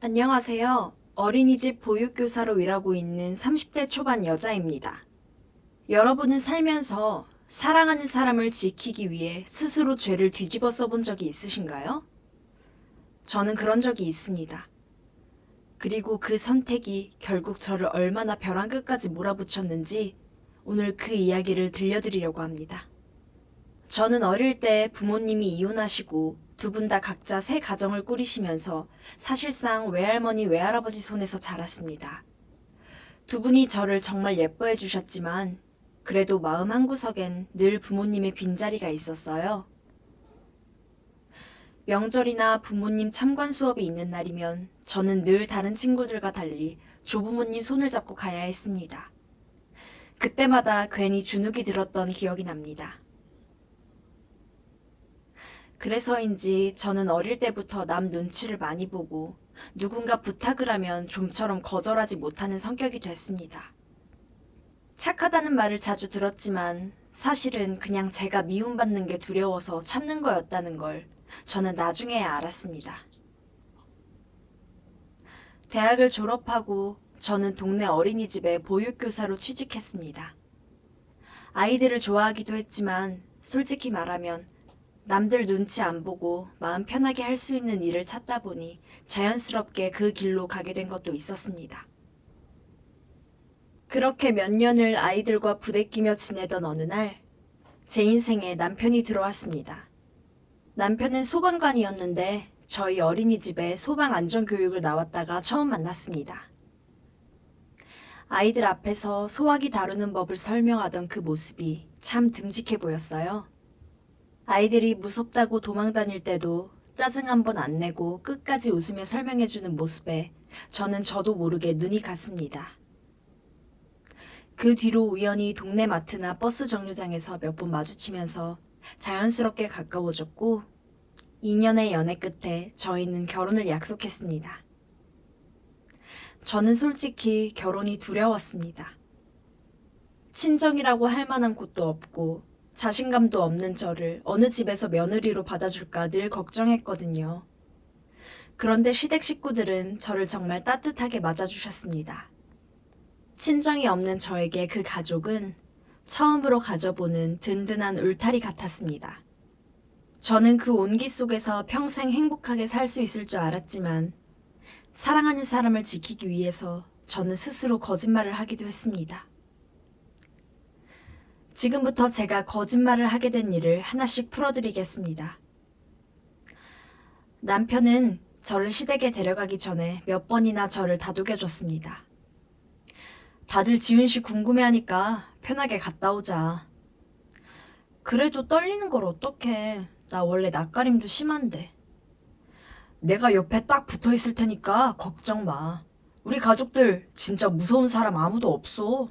안녕하세요. 어린이집 보육교사로 일하고 있는 30대 초반 여자입니다. 여러분은 살면서 사랑하는 사람을 지키기 위해 스스로 죄를 뒤집어 써본 적이 있으신가요? 저는 그런 적이 있습니다. 그리고 그 선택이 결국 저를 얼마나 벼랑 끝까지 몰아붙였는지 오늘 그 이야기를 들려드리려고 합니다. 저는 어릴 때 부모님이 이혼하시고 두 분 다 각자 새 가정을 꾸리시면서 사실상 외할머니 외할아버지 손에서 자랐습니다. 두 분이 저를 정말 예뻐해 주셨지만 그래도 마음 한구석엔 늘 부모님의 빈자리가 있었어요. 명절이나 부모님 참관 수업이 있는 날이면 저는 늘 다른 친구들과 달리 조부모님 손을 잡고 가야 했습니다. 그때마다 괜히 주눅이 들었던 기억이 납니다. 그래서인지 저는 어릴 때부터 남 눈치를 많이 보고 누군가 부탁을 하면 좀처럼 거절하지 못하는 성격이 됐습니다. 착하다는 말을 자주 들었지만 사실은 그냥 제가 미움받는 게 두려워서 참는 거였다는 걸 저는 나중에야 알았습니다. 대학을 졸업하고 저는 동네 어린이집에 보육교사로 취직했습니다. 아이들을 좋아하기도 했지만 솔직히 말하면 남들 눈치 안 보고 마음 편하게 할 수 있는 일을 찾다 보니 자연스럽게 그 길로 가게 된 것도 있었습니다. 그렇게 몇 년을 아이들과 부대끼며 지내던 어느 날, 제 인생에 남편이 들어왔습니다. 남편은 소방관이었는데 저희 어린이집에 소방 안전교육을 나왔다가 처음 만났습니다. 아이들 앞에서 소화기 다루는 법을 설명하던 그 모습이 참 듬직해 보였어요. 아이들이 무섭다고 도망 다닐 때도 짜증 한 번 안 내고 끝까지 웃으며 설명해주는 모습에 저도 모르게 눈이 갔습니다. 그 뒤로 우연히 동네 마트나 버스 정류장에서 몇 번 마주치면서 자연스럽게 가까워졌고 2년의 연애 끝에 저희는 결혼을 약속했습니다. 저는 솔직히 결혼이 두려웠습니다. 친정이라고 할 만한 곳도 없고 자신감도 없는 저를 어느 집에서 며느리로 받아줄까 늘 걱정했거든요. 그런데 시댁 식구들은 저를 정말 따뜻하게 맞아주셨습니다. 친정이 없는 저에게 그 가족은 처음으로 가져보는 든든한 울타리 같았습니다. 저는 그 온기 속에서 평생 행복하게 살 수 있을 줄 알았지만 사랑하는 사람을 지키기 위해서 저는 스스로 거짓말을 하기도 했습니다. 지금부터 제가 거짓말을 하게 된 일을 하나씩 풀어드리겠습니다. 남편은 저를 시댁에 데려가기 전에 몇 번이나 저를 다독여줬습니다. 다들 지은 씨 궁금해하니까 편하게 갔다 오자. 그래도 떨리는 걸 어떡해. 나 원래 낯가림도 심한데. 내가 옆에 딱 붙어 있을 테니까 걱정 마. 우리 가족들 진짜 무서운 사람 아무도 없어.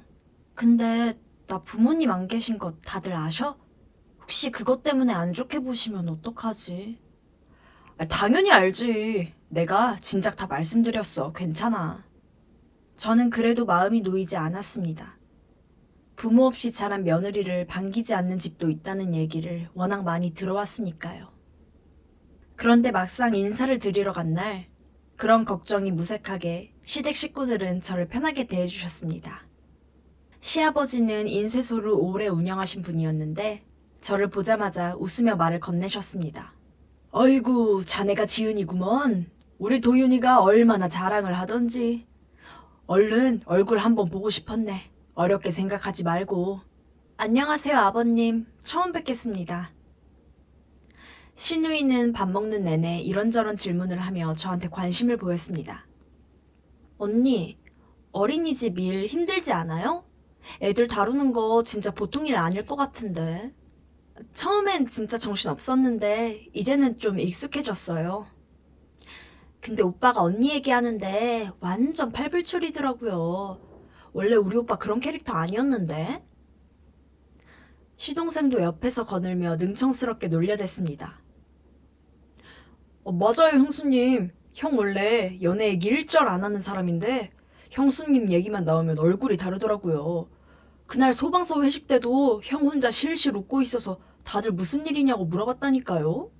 근데 나 부모님 안 계신 거 다들 아셔? 혹시 그것 때문에 안 좋게 보시면 어떡하지? 당연히 알지. 내가 진작 다 말씀드렸어. 괜찮아. 저는 그래도 마음이 놓이지 않았습니다. 부모 없이 자란 며느리를 반기지 않는 집도 있다는 얘기를 워낙 많이 들어왔으니까요. 그런데 막상 인사를 드리러 간 날, 그런 걱정이 무색하게 시댁 식구들은 저를 편하게 대해주셨습니다. 시아버지는 인쇄소를 오래 운영하신 분이었는데 저를 보자마자 웃으며 말을 건네셨습니다. 어이구, 자네가 지은이구먼. 우리 도윤이가 얼마나 자랑을 하던지. 얼른 얼굴 한번 보고 싶었네. 어렵게 생각하지 말고. 안녕하세요, 아버님. 처음 뵙겠습니다. 시누이는 밥 먹는 내내 이런저런 질문을 하며 저한테 관심을 보였습니다. 언니, 어린이집 일 힘들지 않아요? 애들 다루는 거 진짜 보통 일 아닐 것 같은데. 처음엔 진짜 정신 없었는데 이제는 좀 익숙해졌어요. 근데 오빠가 언니 얘기하는데 완전 팔불출이더라고요. 원래 우리 오빠 그런 캐릭터 아니었는데. 시동생도 옆에서 거들며 능청스럽게 놀려댔습니다. 맞아요, 형수님. 형 원래 연애 얘기 일절 안 하는 사람인데 형수님 얘기만 나오면 얼굴이 다르더라고요. 그날 소방서 회식 때도 형 혼자 실실 웃고 있어서 다들 무슨 일이냐고 물어봤다니까요.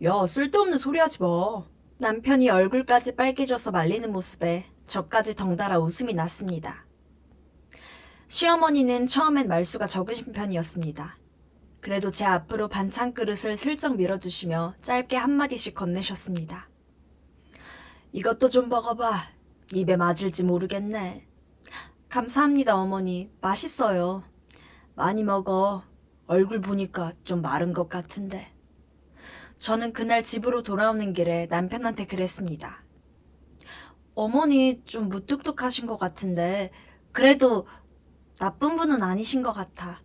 야, 쓸데없는 소리 하지 마. 남편이 얼굴까지 빨개져서 말리는 모습에 저까지 덩달아 웃음이 났습니다. 시어머니는 처음엔 말수가 적으신 편이었습니다. 그래도 제 앞으로 반찬 그릇을 슬쩍 밀어주시며 짧게 한마디씩 건네셨습니다. 이것도 좀 먹어봐. 입에 맞을지 모르겠네. 감사합니다, 어머니. 맛있어요. 많이 먹어. 얼굴 보니까 좀 마른 것 같은데. 저는 그날 집으로 돌아오는 길에 남편한테 그랬습니다. 어머니 좀 무뚝뚝하신 것 같은데 그래도 나쁜 분은 아니신 것 같아.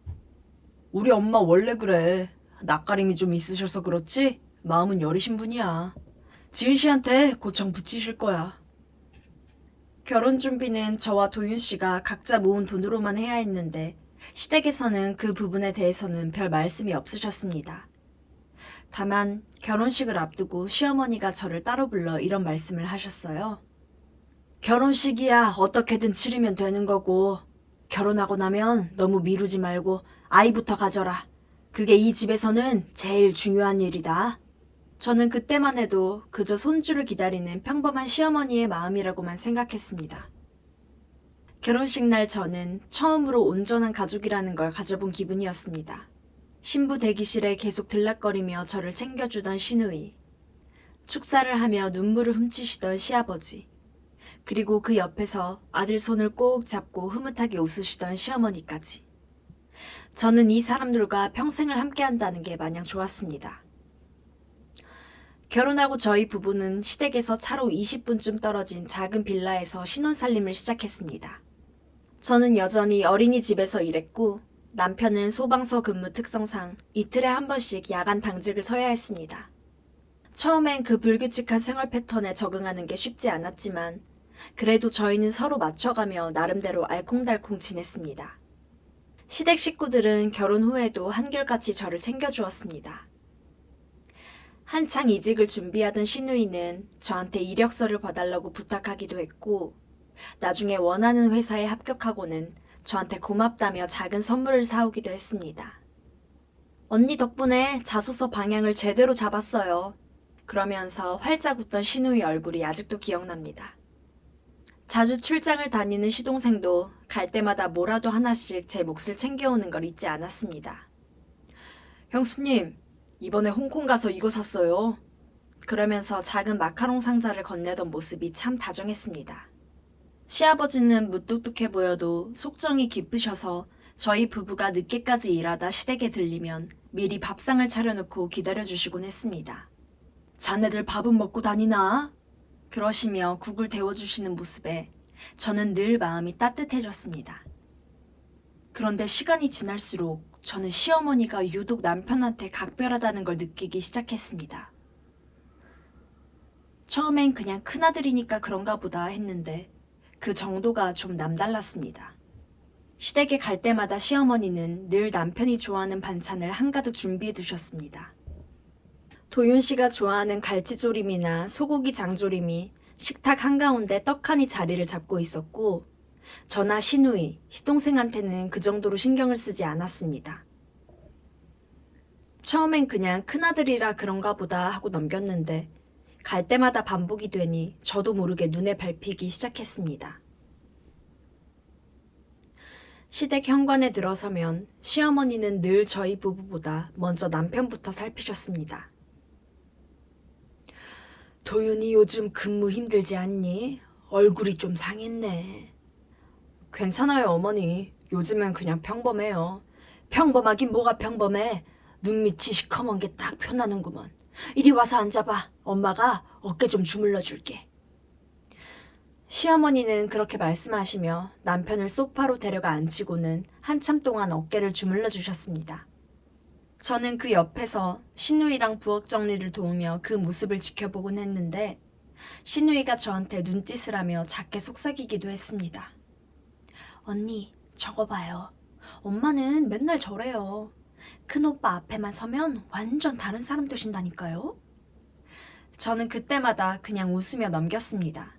우리 엄마 원래 그래. 낯가림이 좀 있으셔서 그렇지 마음은 여리신 분이야. 지은 씨한테 고청 붙이실 거야. 결혼 준비는 저와 도윤 씨가 각자 모은 돈으로만 해야 했는데 시댁에서는 그 부분에 대해서는 별 말씀이 없으셨습니다. 다만 결혼식을 앞두고 시어머니가 저를 따로 불러 이런 말씀을 하셨어요. 결혼식이야 어떻게든 치르면 되는 거고 결혼하고 나면 너무 미루지 말고 아이부터 가져라. 그게 이 집에서는 제일 중요한 일이다. 저는 그때만 해도 그저 손주를 기다리는 평범한 시어머니의 마음이라고만 생각했습니다. 결혼식 날 저는 처음으로 온전한 가족이라는 걸 가져본 기분이었습니다. 신부 대기실에 계속 들락거리며 저를 챙겨주던 시누이, 축사를 하며 눈물을 훔치시던 시아버지, 그리고 그 옆에서 아들 손을 꼭 잡고 흐뭇하게 웃으시던 시어머니까지. 저는 이 사람들과 평생을 함께한다는 게 마냥 좋았습니다. 결혼하고 저희 부부는 시댁에서 차로 20분쯤 떨어진 작은 빌라에서 신혼살림을 시작했습니다. 저는 여전히 어린이집에서 일했고 남편은 소방서 근무 특성상 이틀에 한 번씩 야간 당직을 서야 했습니다. 처음엔 그 불규칙한 생활 패턴에 적응하는 게 쉽지 않았지만 그래도 저희는 서로 맞춰가며 나름대로 알콩달콩 지냈습니다. 시댁 식구들은 결혼 후에도 한결같이 저를 챙겨주었습니다. 한창 이직을 준비하던 시누이는 저한테 이력서를 봐달라고 부탁하기도 했고 나중에 원하는 회사에 합격하고는 저한테 고맙다며 작은 선물을 사오기도 했습니다. 언니 덕분에 자소서 방향을 제대로 잡았어요. 그러면서 활짝 웃던 시누이 얼굴이 아직도 기억납니다. 자주 출장을 다니는 시동생도 갈 때마다 뭐라도 하나씩 제 몫을 챙겨오는 걸 잊지 않았습니다. 형수님, 이번에 홍콩 가서 이거 샀어요. 그러면서 작은 마카롱 상자를 건네던 모습이 참 다정했습니다. 시아버지는 무뚝뚝해 보여도 속정이 깊으셔서 저희 부부가 늦게까지 일하다 시댁에 들리면 미리 밥상을 차려놓고 기다려주시곤 했습니다. 자네들 밥은 먹고 다니나? 그러시며 국을 데워주시는 모습에 저는 늘 마음이 따뜻해졌습니다. 그런데 시간이 지날수록 저는 시어머니가 유독 남편한테 각별하다는 걸 느끼기 시작했습니다. 처음엔 그냥 큰아들이니까 그런가 보다 했는데 그 정도가 좀 남달랐습니다. 시댁에 갈 때마다 시어머니는 늘 남편이 좋아하는 반찬을 한가득 준비해 두셨습니다. 도윤 씨가 좋아하는 갈치조림이나 소고기 장조림이 식탁 한가운데 떡하니 자리를 잡고 있었고 저나 시누이, 시동생한테는 그 정도로 신경을 쓰지 않았습니다. 처음엔 그냥 큰아들이라 그런가 보다 하고 넘겼는데 갈 때마다 반복이 되니 저도 모르게 눈에 밟히기 시작했습니다. 시댁 현관에 들어서면 시어머니는 늘 저희 부부보다 먼저 남편부터 살피셨습니다. 도윤이 요즘 근무 힘들지 않니? 얼굴이 좀 상했네. 괜찮아요, 어머니. 요즘엔 그냥 평범해요. 평범하긴 뭐가 평범해. 눈밑이 시커먼 게 딱 표나는구먼. 이리 와서 앉아봐. 엄마가 어깨 좀 주물러 줄게. 시어머니는 그렇게 말씀하시며 남편을 소파로 데려가 앉히고는 한참 동안 어깨를 주물러 주셨습니다. 저는 그 옆에서 시누이랑 부엌 정리를 도우며 그 모습을 지켜보곤 했는데 시누이가 저한테 눈짓을 하며 작게 속삭이기도 했습니다. 언니, 저거 봐요. 엄마는 맨날 저래요. 큰오빠 앞에만 서면 완전 다른 사람 되신다니까요. 저는 그때마다 그냥 웃으며 넘겼습니다.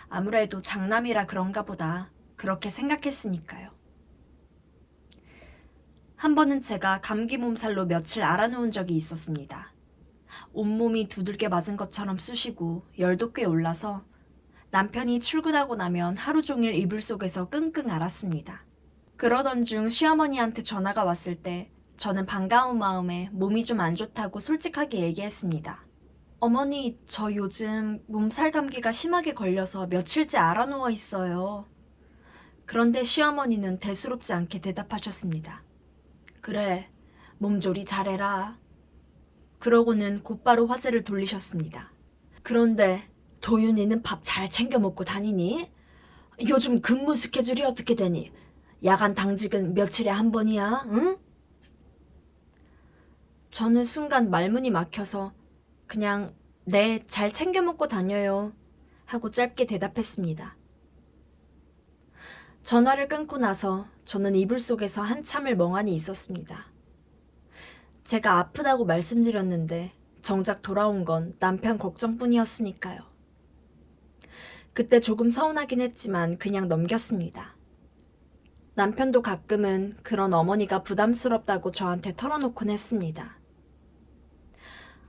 아무래도 장남이라 그런가 보다 그렇게 생각했으니까요. 한 번은 제가 감기 몸살로 며칠 알아누운 적이 있었습니다. 온몸이 두들겨 맞은 것처럼 쑤시고 열도 꽤 올라서 남편이 출근하고 나면 하루 종일 이불 속에서 끙끙 앓았습니다. 그러던 중 시어머니한테 전화가 왔을 때 저는 반가운 마음에 몸이 좀 안 좋다고 솔직하게 얘기했습니다. 어머니, 저 요즘 몸살 감기가 심하게 걸려서 며칠째 앓아 누워 있어요. 그런데 시어머니는 대수롭지 않게 대답하셨습니다. 그래, 몸조리 잘해라. 그러고는 곧바로 화제를 돌리셨습니다. 그런데 도윤이는 밥 잘 챙겨 먹고 다니니? 요즘 근무 스케줄이 어떻게 되니? 야간 당직은 며칠에 한 번이야, 응? 저는 순간 말문이 막혀서 그냥 네, 잘 챙겨 먹고 다녀요 하고 짧게 대답했습니다. 전화를 끊고 나서 저는 이불 속에서 한참을 멍하니 있었습니다. 제가 아프다고 말씀드렸는데 정작 돌아온 건 남편 걱정뿐이었으니까요. 그때 조금 서운하긴 했지만 그냥 넘겼습니다. 남편도 가끔은 그런 어머니가 부담스럽다고 저한테 털어놓곤 했습니다.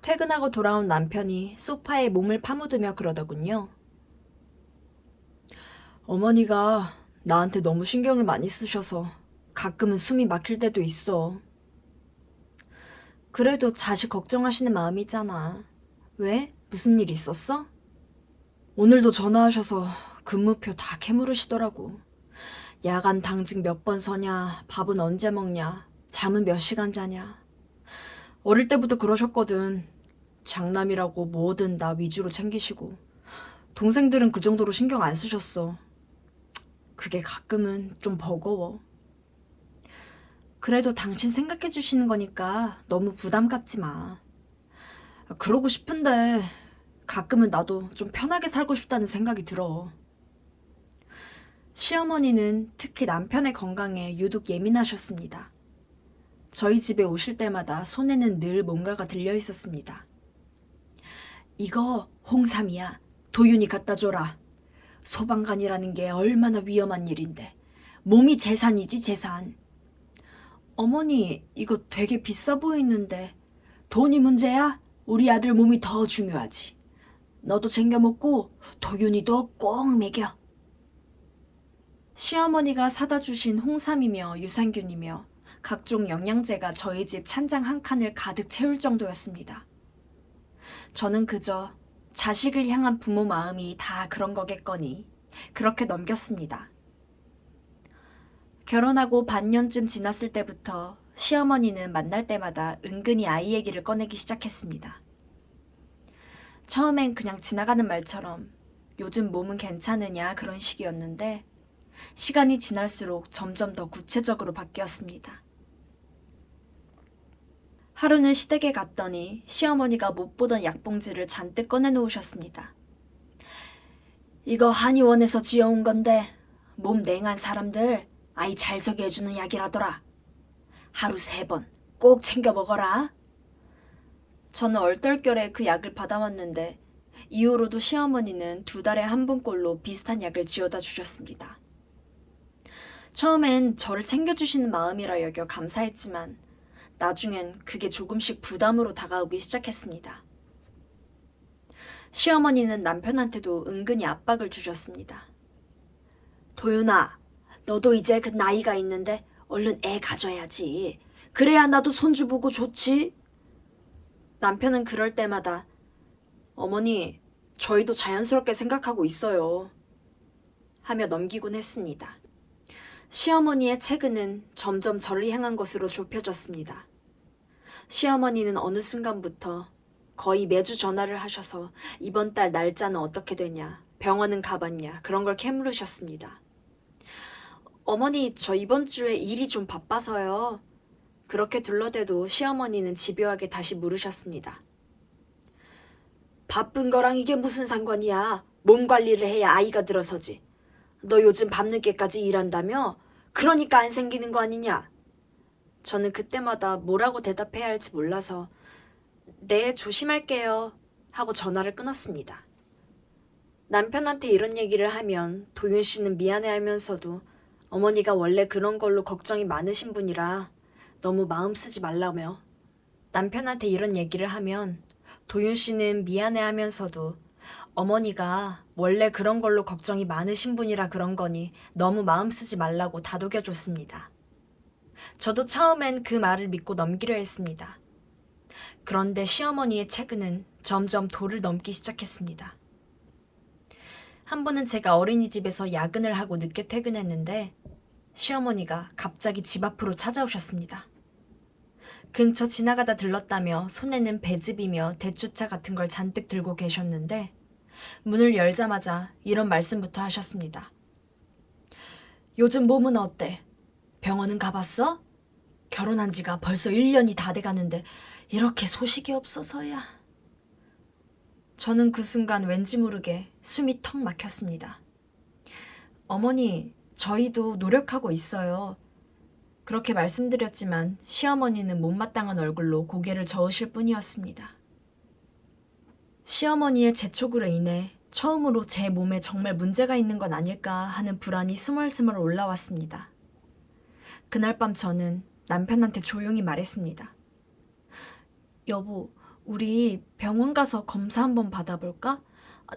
퇴근하고 돌아온 남편이 소파에 몸을 파묻으며 그러더군요. 어머니가 나한테 너무 신경을 많이 쓰셔서 가끔은 숨이 막힐 때도 있어. 그래도 자식 걱정하시는 마음이잖아. 왜? 무슨 일 있었어? 오늘도 전화하셔서 근무표 다 캐물으시더라고. 야간 당직 몇 번 서냐, 밥은 언제 먹냐, 잠은 몇 시간 자냐. 어릴 때부터 그러셨거든. 장남이라고 뭐든 나 위주로 챙기시고. 동생들은 그 정도로 신경 안 쓰셨어. 그게 가끔은 좀 버거워. 그래도 당신 생각해 주시는 거니까 너무 부담 갖지 마. 그러고 싶은데 가끔은 나도 좀 편하게 살고 싶다는 생각이 들어. 시어머니는 특히 남편의 건강에 유독 예민하셨습니다. 저희 집에 오실 때마다 손에는 늘 뭔가가 들려 있었습니다. 이거 홍삼이야. 도윤이 갖다 줘라. 소방관이라는 게 얼마나 위험한 일인데. 몸이 재산이지, 재산. 어머니, 이거 되게 비싸 보이는데. 돈이 문제야? 우리 아들 몸이 더 중요하지. 너도 챙겨 먹고 도윤이도 꼭 먹여. 시어머니가 사다 주신 홍삼이며 유산균이며 각종 영양제가 저희 집 찬장 한 칸을 가득 채울 정도였습니다. 저는 그저 자식을 향한 부모 마음이 다 그런 거겠거니 그렇게 넘겼습니다. 결혼하고 반년쯤 지났을 때부터 시어머니는 만날 때마다 은근히 아이 얘기를 꺼내기 시작했습니다. 처음엔 그냥 지나가는 말처럼 요즘 몸은 괜찮으냐 그런 식이었는데 시간이 지날수록 점점 더 구체적으로 바뀌었습니다. 하루는 시댁에 갔더니 시어머니가 못 보던 약봉지를 잔뜩 꺼내놓으셨습니다. 이거 한의원에서 지어온 건데 몸 냉한 사람들 아이 잘 서게 해주는 약이라더라. 하루 3번 꼭 챙겨 먹어라. 저는 얼떨결에 그 약을 받아왔는데 이후로도 시어머니는 2달에 한 번꼴로 비슷한 약을 지어다 주셨습니다. 처음엔 저를 챙겨주시는 마음이라 여겨 감사했지만 나중엔 그게 조금씩 부담으로 다가오기 시작했습니다. 시어머니는 남편한테도 은근히 압박을 주셨습니다. 도윤아, 너도 이제 그 나이가 있는데 얼른 애 가져야지. 그래야 나도 손주 보고 좋지. 남편은 그럴 때마다 어머니, 저희도 자연스럽게 생각하고 있어요. 하며 넘기곤 했습니다. 시어머니의 체근은 점점 저를 향한 것으로 좁혀졌습니다. 시어머니는 어느 순간부터 거의 매주 전화를 하셔서 이번 달 날짜는 어떻게 되냐, 병원은 가봤냐 그런 걸 캐물으셨습니다. 어머니, 저 이번 주에 일이 좀 바빠서요. 그렇게 둘러대도 시어머니는 집요하게 다시 물으셨습니다. 바쁜 거랑 이게 무슨 상관이야. 몸 관리를 해야 아이가 들어서지. 너 요즘 밤늦게까지 일한다며? 그러니까 안 생기는 거 아니냐? 저는 그때마다 뭐라고 대답해야 할지 몰라서 네, 조심할게요 하고 전화를 끊었습니다. 남편한테 이런 얘기를 하면 도윤 씨는 미안해하면서도 어머니가 원래 그런 걸로 걱정이 많으신 분이라 너무 마음 쓰지 말라며 남편한테 이런 얘기를 하면 도윤 씨는 미안해하면서도 어머니가 원래 그런 걸로 걱정이 많으신 분이라 그런 거니 너무 마음 쓰지 말라고 다독여줬습니다. 저도 처음엔 그 말을 믿고 넘기려 했습니다. 그런데 시어머니의 체근은 점점 도를 넘기 시작했습니다. 한 번은 제가 어린이집에서 야근을 하고 늦게 퇴근했는데 시어머니가 갑자기 집 앞으로 찾아오셨습니다. 근처 지나가다 들렀다며 손에는 배즙이며 대추차 같은 걸 잔뜩 들고 계셨는데 문을 열자마자 이런 말씀부터 하셨습니다. 요즘 몸은 어때? 병원은 가봤어? 결혼한 지가 벌써 1년이 다 돼가는데 이렇게 소식이 없어서야. 저는 그 순간 왠지 모르게 숨이 턱 막혔습니다. 어머니, 저희도 노력하고 있어요. 그렇게 말씀드렸지만 시어머니는 못마땅한 얼굴로 고개를 저으실 뿐이었습니다. 시어머니의 재촉으로 인해 처음으로 제 몸에 정말 문제가 있는 건 아닐까 하는 불안이 스멀스멀 올라왔습니다. 그날 밤 저는 남편한테 조용히 말했습니다. 여보, 우리 병원 가서 검사 한번 받아볼까?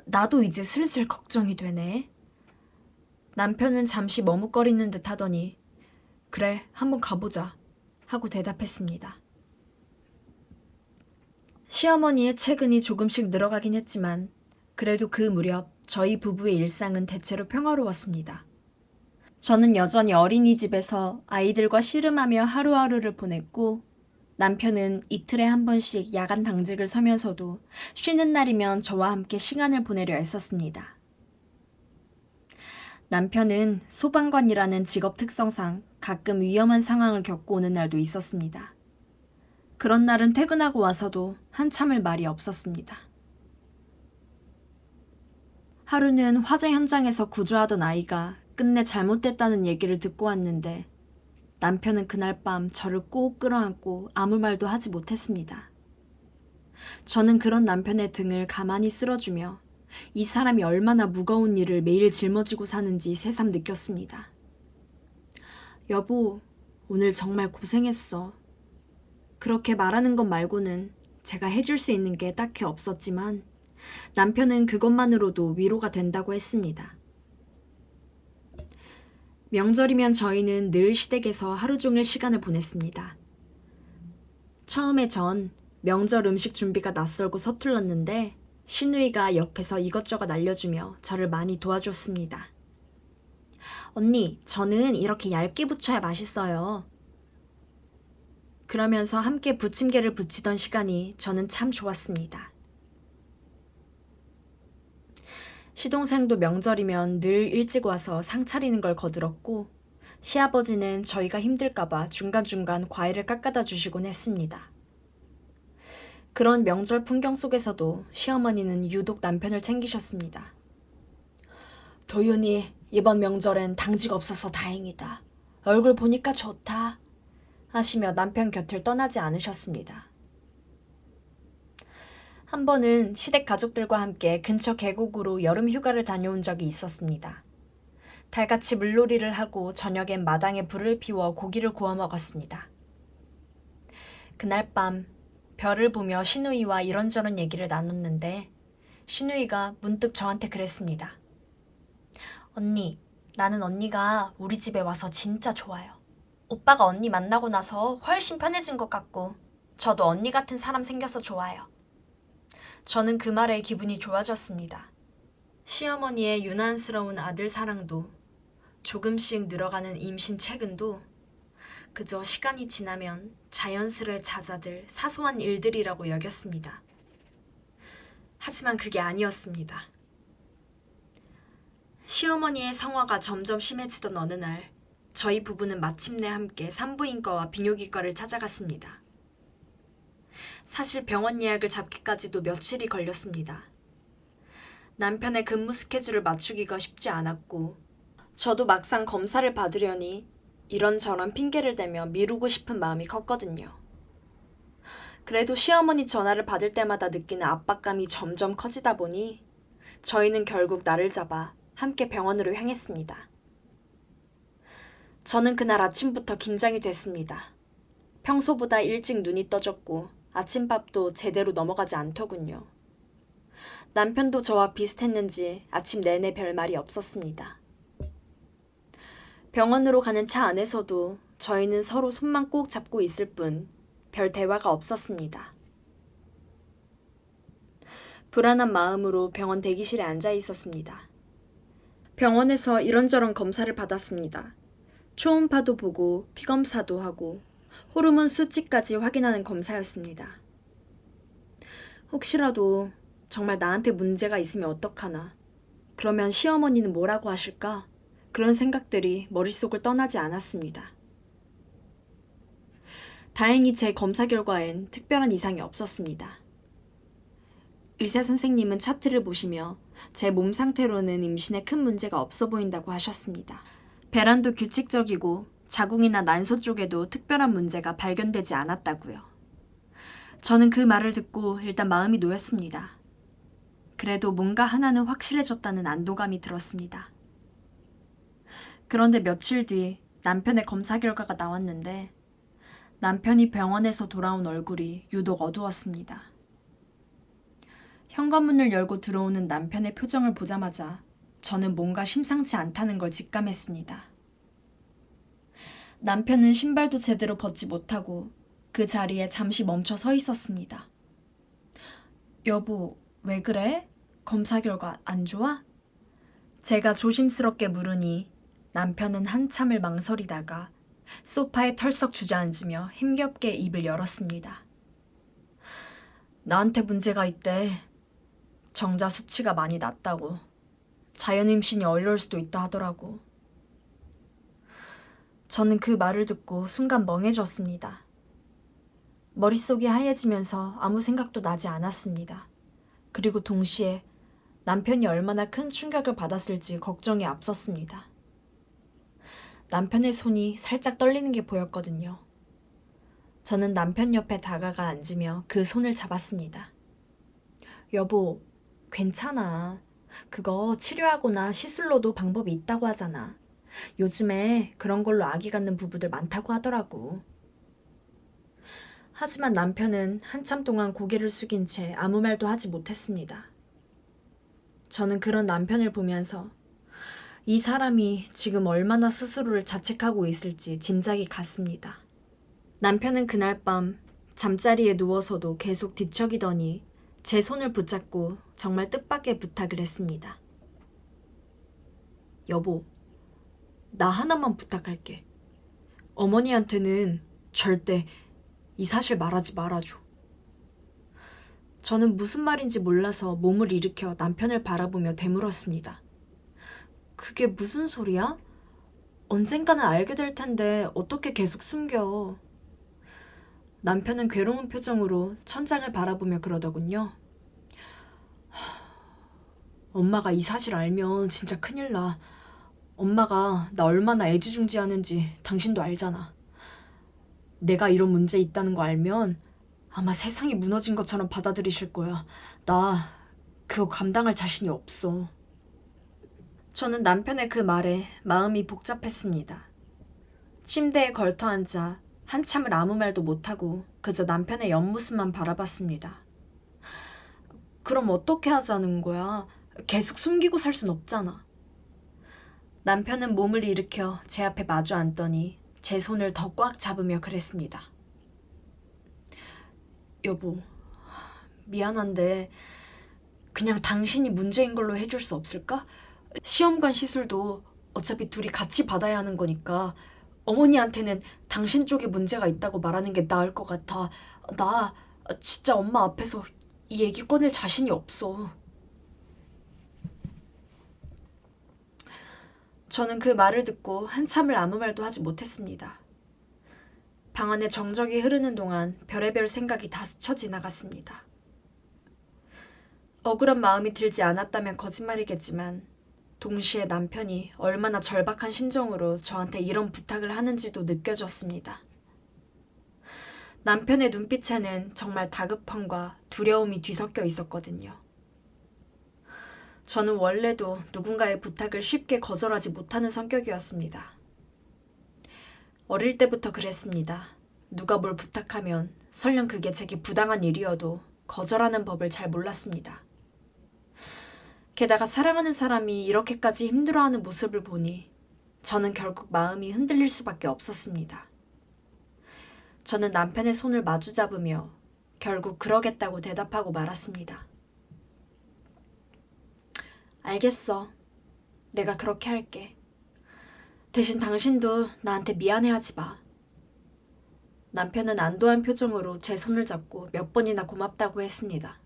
나도 이제 슬슬 걱정이 되네. 남편은 잠시 머뭇거리는 듯 하더니 그래, 한번 가보자 하고 대답했습니다. 시어머니의 체근이 조금씩 늘어가긴 했지만 그래도 그 무렵 저희 부부의 일상은 대체로 평화로웠습니다. 저는 여전히 어린이집에서 아이들과 씨름하며 하루하루를 보냈고 남편은 이틀에 한 번씩 야간 당직을 서면서도 쉬는 날이면 저와 함께 시간을 보내려 애썼습니다. 남편은 소방관이라는 직업 특성상 가끔 위험한 상황을 겪고 오는 날도 있었습니다. 그런 날은 퇴근하고 와서도 한참을 말이 없었습니다. 하루는 화재 현장에서 구조하던 아이가 끝내 잘못됐다는 얘기를 듣고 왔는데 남편은 그날 밤 저를 꼭 끌어안고 아무 말도 하지 못했습니다. 저는 그런 남편의 등을 가만히 쓸어주며 이 사람이 얼마나 무거운 일을 매일 짊어지고 사는지 새삼 느꼈습니다. 여보, 오늘 정말 고생했어. 그렇게 말하는 것 말고는 제가 해줄 수 있는 게 딱히 없었지만 남편은 그것만으로도 위로가 된다고 했습니다. 명절이면 저희는 늘 시댁에서 하루 종일 시간을 보냈습니다. 처음에 전 명절 음식 준비가 낯설고 서툴렀는데 시누이가 옆에서 이것저것 알려주며 저를 많이 도와줬습니다. 언니, 저는 이렇게 얇게 부쳐야 맛있어요. 그러면서 함께 부침개를 부치던 시간이 저는 참 좋았습니다. 시동생도 명절이면 늘 일찍 와서 상 차리는 걸 거들었고 시아버지는 저희가 힘들까봐 중간중간 과일을 깎아다 주시곤 했습니다. 그런 명절 풍경 속에서도 시어머니는 유독 남편을 챙기셨습니다. 도윤이 이번 명절엔 당직 없어서 다행이다. 얼굴 보니까 좋다. 하시며 남편 곁을 떠나지 않으셨습니다. 한 번은 시댁 가족들과 함께 근처 계곡으로 여름 휴가를 다녀온 적이 있었습니다. 달같이 물놀이를 하고 저녁엔 마당에 불을 피워 고기를 구워 먹었습니다. 그날 밤 별을 보며 시누이와 이런저런 얘기를 나눴는데 시누이가 문득 저한테 그랬습니다. 언니, 나는 언니가 우리 집에 와서 진짜 좋아요. 오빠가 언니 만나고 나서 훨씬 편해진 것 같고 저도 언니 같은 사람 생겨서 좋아요. 저는 그 말에 기분이 좋아졌습니다. 시어머니의 유난스러운 아들 사랑도 조금씩 늘어가는 임신 체근도 그저 시간이 지나면 자연스레 잦아들 사소한 일들이라고 여겼습니다. 하지만 그게 아니었습니다. 시어머니의 성화가 점점 심해지던 어느 날 저희 부부는 마침내 함께 산부인과와 비뇨기과를 찾아갔습니다. 사실 병원 예약을 잡기까지도 며칠이 걸렸습니다. 남편의 근무 스케줄을 맞추기가 쉽지 않았고 저도 막상 검사를 받으려니 이런저런 핑계를 대며 미루고 싶은 마음이 컸거든요. 그래도 시어머니 전화를 받을 때마다 느끼는 압박감이 점점 커지다 보니 저희는 결국 날을 잡아 함께 병원으로 향했습니다. 저는 그날 아침부터 긴장이 됐습니다. 평소보다 일찍 눈이 떠졌고 아침밥도 제대로 넘어가지 않더군요. 남편도 저와 비슷했는지 아침 내내 별 말이 없었습니다. 병원으로 가는 차 안에서도 저희는 서로 손만 꼭 잡고 있을 뿐 별 대화가 없었습니다. 불안한 마음으로 병원 대기실에 앉아 있었습니다. 병원에서 이런저런 검사를 받았습니다. 초음파도 보고 피검사도 하고 호르몬 수치까지 확인하는 검사였습니다. 혹시라도 정말 나한테 문제가 있으면 어떡하나. 그러면 시어머니는 뭐라고 하실까? 그런 생각들이 머릿속을 떠나지 않았습니다. 다행히 제 검사 결과엔 특별한 이상이 없었습니다. 의사 선생님은 차트를 보시며 제 몸 상태로는 임신에 큰 문제가 없어 보인다고 하셨습니다. 배란도 규칙적이고 자궁이나 난소 쪽에도 특별한 문제가 발견되지 않았다고요. 저는 그 말을 듣고 일단 마음이 놓였습니다. 그래도 뭔가 하나는 확실해졌다는 안도감이 들었습니다. 그런데 며칠 뒤 남편의 검사 결과가 나왔는데 남편이 병원에서 돌아온 얼굴이 유독 어두웠습니다. 현관문을 열고 들어오는 남편의 표정을 보자마자 저는 뭔가 심상치 않다는 걸 직감했습니다. 남편은 신발도 제대로 벗지 못하고 그 자리에 잠시 멈춰 서 있었습니다. 여보, 왜 그래? 검사 결과 안 좋아? 제가 조심스럽게 물으니 남편은 한참을 망설이다가 소파에 털썩 주저앉으며 힘겹게 입을 열었습니다. 나한테 문제가 있대. 정자 수치가 많이 낮다고. 자연임신이 어려울 수도 있다 하더라고. 저는 그 말을 듣고 순간 멍해졌습니다. 머릿속이 하얘지면서 아무 생각도 나지 않았습니다. 그리고 동시에 남편이 얼마나 큰 충격을 받았을지 걱정이 앞섰습니다. 남편의 손이 살짝 떨리는 게 보였거든요. 저는 남편 옆에 다가가 앉으며 그 손을 잡았습니다. 여보, 괜찮아. 그거 치료하거나 시술로도 방법이 있다고 하잖아. 요즘에 그런 걸로 아기 갖는 부부들 많다고 하더라고. 하지만 남편은 한참 동안 고개를 숙인 채 아무 말도 하지 못했습니다. 저는 그런 남편을 보면서 이 사람이 지금 얼마나 스스로를 자책하고 있을지 짐작이 갔습니다. 남편은 그날 밤 잠자리에 누워서도 계속 뒤척이더니 제 손을 붙잡고 정말 뜻밖의 부탁을 했습니다. 여보, 나 하나만 부탁할게. 어머니한테는 절대 이 사실 말하지 말아줘. 저는 무슨 말인지 몰라서 몸을 일으켜 남편을 바라보며 되물었습니다. 그게 무슨 소리야? 언젠가는 알게 될 텐데 어떻게 계속 숨겨? 남편은 괴로운 표정으로 천장을 바라보며 그러더군요. 엄마가 이 사실 알면 진짜 큰일 나. 엄마가 나 얼마나 애지중지하는지 당신도 알잖아. 내가 이런 문제 있다는 거 알면 아마 세상이 무너진 것처럼 받아들이실 거야. 나 그거 감당할 자신이 없어. 저는 남편의 그 말에 마음이 복잡했습니다. 침대에 걸터앉아 한참을 아무 말도 못하고 그저 남편의 옆모습만 바라봤습니다. 그럼 어떻게 하자는 거야? 계속 숨기고 살 순 없잖아. 남편은 몸을 일으켜 제 앞에 마주 앉더니 제 손을 더 꽉 잡으며 그랬습니다. 여보, 미안한데 그냥 당신이 문제인 걸로 해줄 수 없을까? 시험관 시술도 어차피 둘이 같이 받아야 하는 거니까 어머니한테는 당신 쪽에 문제가 있다고 말하는 게 나을 것 같아. 나 진짜 엄마 앞에서 이 얘기 꺼낼 자신이 없어. 저는 그 말을 듣고 한참을 아무 말도 하지 못했습니다. 방 안에 정적이 흐르는 동안 별의별 생각이 다 스쳐 지나갔습니다. 억울한 마음이 들지 않았다면 거짓말이겠지만 동시에 남편이 얼마나 절박한 심정으로 저한테 이런 부탁을 하는지도 느껴졌습니다. 남편의 눈빛에는 정말 다급함과 두려움이 뒤섞여 있었거든요. 저는 원래도 누군가의 부탁을 쉽게 거절하지 못하는 성격이었습니다. 어릴 때부터 그랬습니다. 누가 뭘 부탁하면 설령 그게 제게 부당한 일이어도 거절하는 법을 잘 몰랐습니다. 게다가 사랑하는 사람이 이렇게까지 힘들어하는 모습을 보니 저는 결국 마음이 흔들릴 수밖에 없었습니다. 저는 남편의 손을 마주 잡으며 결국 그러겠다고 대답하고 말았습니다. 알겠어. 내가 그렇게 할게. 대신 당신도 나한테 미안해하지 마. 남편은 안도한 표정으로 제 손을 잡고 몇 번이나 고맙다고 했습니다.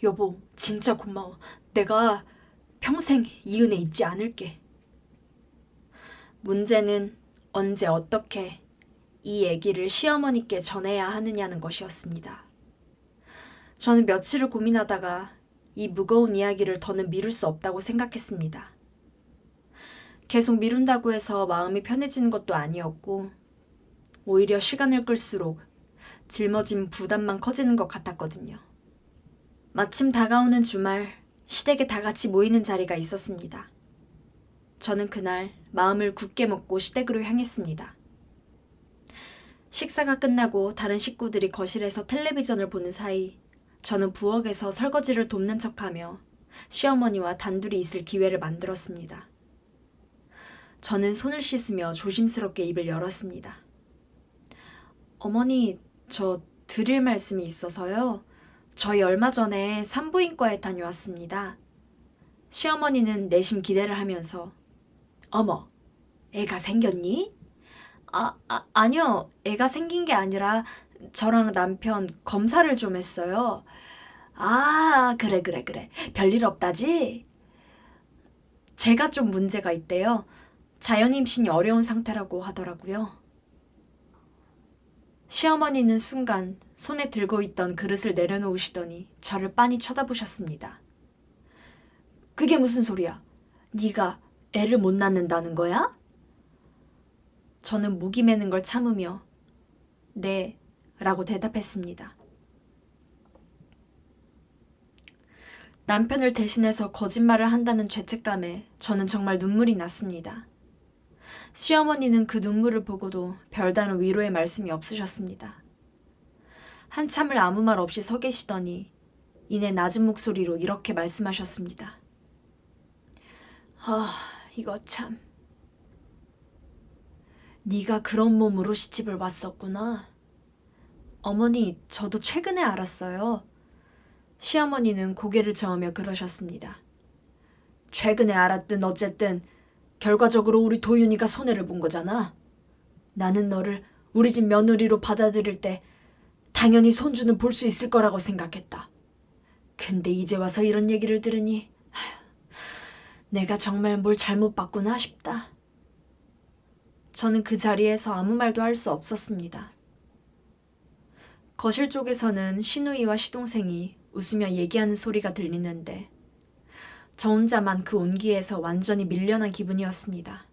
여보, 진짜 고마워. 내가 평생 이 은혜 잊지 않을게. 문제는 언제 어떻게 이 얘기를 시어머니께 전해야 하느냐는 것이었습니다. 저는 며칠을 고민하다가 이 무거운 이야기를 더는 미룰 수 없다고 생각했습니다. 계속 미룬다고 해서 마음이 편해지는 것도 아니었고 오히려 시간을 끌수록 짊어진 부담만 커지는 것 같았거든요. 마침 다가오는 주말 시댁에 다 같이 모이는 자리가 있었습니다. 저는 그날 마음을 굳게 먹고 시댁으로 향했습니다. 식사가 끝나고 다른 식구들이 거실에서 텔레비전을 보는 사이 저는 부엌에서 설거지를 돕는 척하며 시어머니와 단둘이 있을 기회를 만들었습니다. 저는 손을 씻으며 조심스럽게 입을 열었습니다. 어머니, 저 드릴 말씀이 있어서요. 저희 얼마 전에 산부인과에 다녀왔습니다. 시어머니는 내심 기대를 하면서 어머, 애가 생겼니? 아니요. 애가 생긴 게 아니라 저랑 남편 검사를 좀 했어요. 그래. 별일 없다지? 제가 좀 문제가 있대요. 자연임신이 어려운 상태라고 하더라고요. 시어머니는 순간 손에 들고 있던 그릇을 내려놓으시더니 저를 빤히 쳐다보셨습니다. 그게 무슨 소리야? 네가 애를 못 낳는다는 거야? 저는 목이 메는 걸 참으며 네, 라고 대답했습니다. 남편을 대신해서 거짓말을 한다는 죄책감에 저는 정말 눈물이 났습니다. 시어머니는 그 눈물을 보고도 별다른 위로의 말씀이 없으셨습니다. 한참을 아무 말 없이 서 계시더니 이내 낮은 목소리로 이렇게 말씀하셨습니다. 이거 참. 네가 그런 몸으로 시집을 왔었구나. 어머니, 저도 최근에 알았어요. 시어머니는 고개를 저으며 그러셨습니다. 최근에 알았든 어쨌든 결과적으로 우리 도윤이가 손해를 본 거잖아. 나는 너를 우리 집 며느리로 받아들일 때 당연히 손주는 볼 수 있을 거라고 생각했다. 근데 이제 와서 이런 얘기를 들으니 내가 정말 뭘 잘못 봤구나 싶다. 저는 그 자리에서 아무 말도 할 수 없었습니다. 거실 쪽에서는 시누이와 시동생이 웃으며 얘기하는 소리가 들리는데 저 혼자만 그 온기에서 완전히 밀려난 기분이었습니다.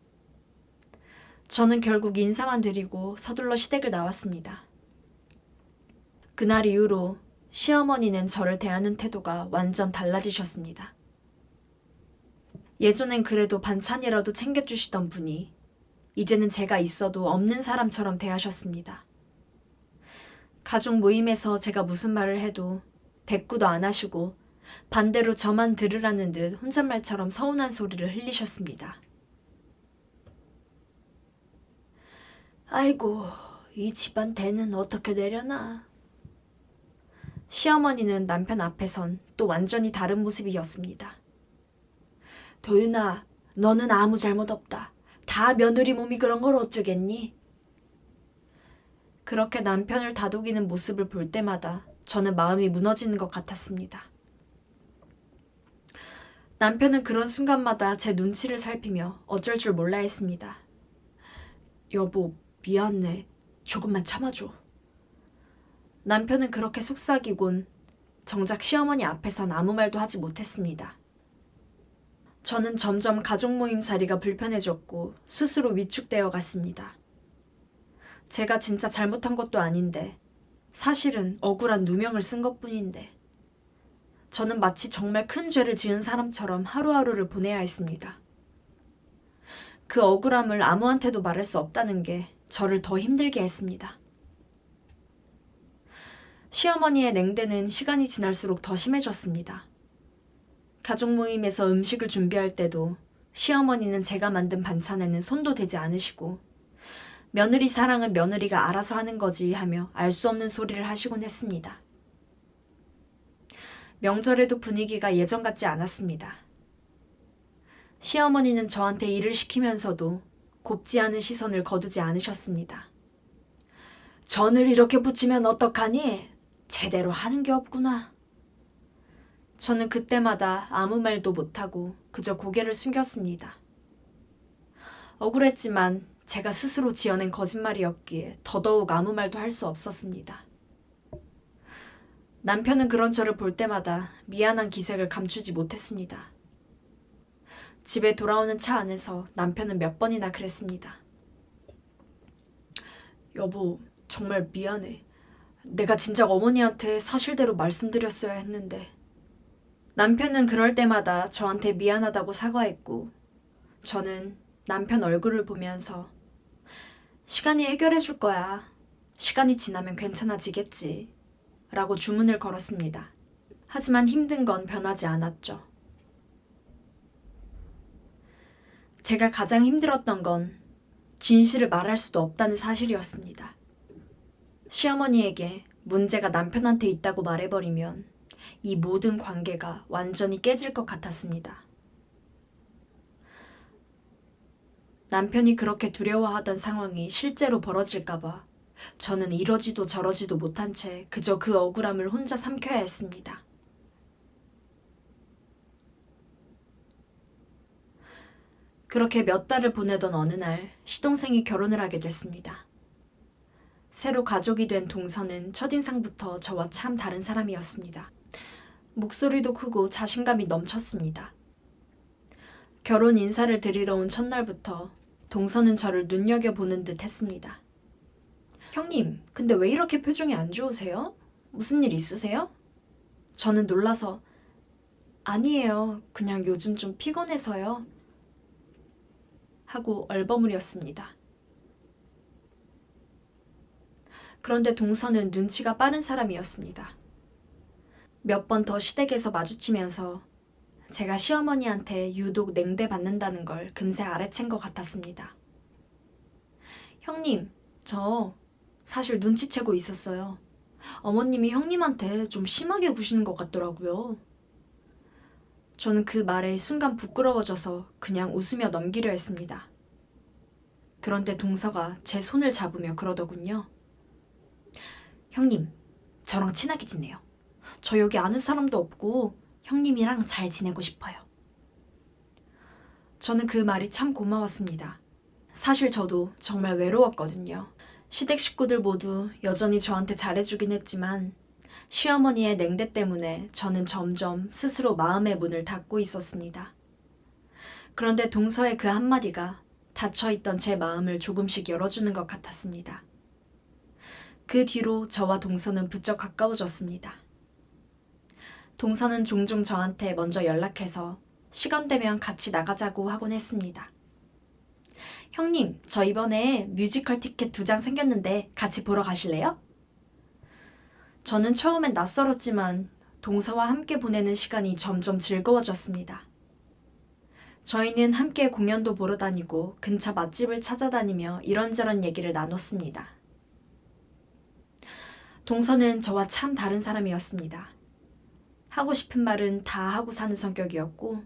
저는 결국 인사만 드리고 서둘러 시댁을 나왔습니다. 그날 이후로 시어머니는 저를 대하는 태도가 완전 달라지셨습니다. 예전엔 그래도 반찬이라도 챙겨주시던 분이 이제는 제가 있어도 없는 사람처럼 대하셨습니다. 가족 모임에서 제가 무슨 말을 해도 대꾸도 안 하시고 반대로 저만 들으라는 듯 혼잣말처럼 서운한 소리를 흘리셨습니다. 아이고, 이 집안 대는 어떻게 되려나. 시어머니는 남편 앞에선 또 완전히 다른 모습이었습니다. 도윤아, 너는 아무 잘못 없다. 다 며느리 몸이 그런 걸 어쩌겠니? 그렇게 남편을 다독이는 모습을 볼 때마다 저는 마음이 무너지는 것 같았습니다. 남편은 그런 순간마다 제 눈치를 살피며 어쩔 줄 몰라 했습니다. 여보, 미안해. 조금만 참아줘. 남편은 그렇게 속삭이곤 정작 시어머니 앞에선 아무 말도 하지 못했습니다. 저는 점점 가족 모임 자리가 불편해졌고 스스로 위축되어 갔습니다. 제가 진짜 잘못한 것도 아닌데 사실은 억울한 누명을 쓴 것뿐인데 저는 마치 정말 큰 죄를 지은 사람처럼 하루하루를 보내야 했습니다. 그 억울함을 아무한테도 말할 수 없다는 게 저를 더 힘들게 했습니다. 시어머니의 냉대는 시간이 지날수록 더 심해졌습니다. 가족 모임에서 음식을 준비할 때도 시어머니는 제가 만든 반찬에는 손도 대지 않으시고 며느리 사랑은 며느리가 알아서 하는 거지 하며 알 수 없는 소리를 하시곤 했습니다. 명절에도 분위기가 예전 같지 않았습니다. 시어머니는 저한테 일을 시키면서도 곱지 않은 시선을 거두지 않으셨습니다. 전을 이렇게 붙이면 어떡하니? 제대로 하는 게 없구나. 저는 그때마다 아무 말도 못하고 그저 고개를 숨겼습니다. 억울했지만 제가 스스로 지어낸 거짓말이었기에 더더욱 아무 말도 할 수 없었습니다. 남편은 그런 저를 볼 때마다 미안한 기색을 감추지 못했습니다. 집에 돌아오는 차 안에서 남편은 몇 번이나 그랬습니다. 여보, 정말 미안해. 내가 진작 어머니한테 사실대로 말씀드렸어야 했는데. 남편은 그럴 때마다 저한테 미안하다고 사과했고, 저는 남편 얼굴을 보면서 시간이 해결해 줄 거야. 시간이 지나면 괜찮아지겠지. 라고 주문을 걸었습니다. 하지만 힘든 건 변하지 않았죠. 제가 가장 힘들었던 건 진실을 말할 수도 없다는 사실이었습니다. 시어머니에게 문제가 남편한테 있다고 말해버리면 이 모든 관계가 완전히 깨질 것 같았습니다. 남편이 그렇게 두려워하던 상황이 실제로 벌어질까봐 저는 이러지도 저러지도 못한 채 그저 그 억울함을 혼자 삼켜야 했습니다. 그렇게 몇 달을 보내던 어느 날 시동생이 결혼을 하게 됐습니다. 새로 가족이 된 동서는 첫인상부터 저와 참 다른 사람이었습니다. 목소리도 크고 자신감이 넘쳤습니다. 결혼 인사를 드리러 온 첫날부터 동서는 저를 눈여겨보는 듯 했습니다. 형님, 근데 왜 이렇게 표정이 안 좋으세요? 무슨 일 있으세요? 저는 놀라서 아니에요. 그냥 요즘 좀 피곤해서요. 하고 얼버무렸습니다. 그런데 동서는 눈치가 빠른 사람이었습니다. 몇 번 더 시댁에서 마주치면서 제가 시어머니한테 유독 냉대받는다는 걸 금세 알아챈 것 같았습니다. 형님, 저 사실 눈치채고 있었어요. 어머님이 형님한테 좀 심하게 구시는 것 같더라고요. 저는 그 말에 순간 부끄러워져서 그냥 웃으며 넘기려 했습니다. 그런데 동서가 제 손을 잡으며 그러더군요. 형님, 저랑 친하게 지내요. 저 여기 아는 사람도 없고 형님이랑 잘 지내고 싶어요. 저는 그 말이 참 고마웠습니다. 사실 저도 정말 외로웠거든요. 시댁 식구들 모두 여전히 저한테 잘해주긴 했지만 시어머니의 냉대 때문에 저는 점점 스스로 마음의 문을 닫고 있었습니다. 그런데 동서의 그 한마디가 닫혀있던 제 마음을 조금씩 열어주는 것 같았습니다. 그 뒤로 저와 동서는 부쩍 가까워졌습니다. 동서는 종종 저한테 먼저 연락해서 시간 되면 같이 나가자고 하곤 했습니다. 형님, 저 이번에 뮤지컬 티켓 2장 생겼는데 같이 보러 가실래요? 저는 처음엔 낯설었지만 동서와 함께 보내는 시간이 점점 즐거워졌습니다. 저희는 함께 공연도 보러 다니고 근처 맛집을 찾아다니며 이런저런 얘기를 나눴습니다. 동서는 저와 참 다른 사람이었습니다. 하고 싶은 말은 다 하고 사는 성격이었고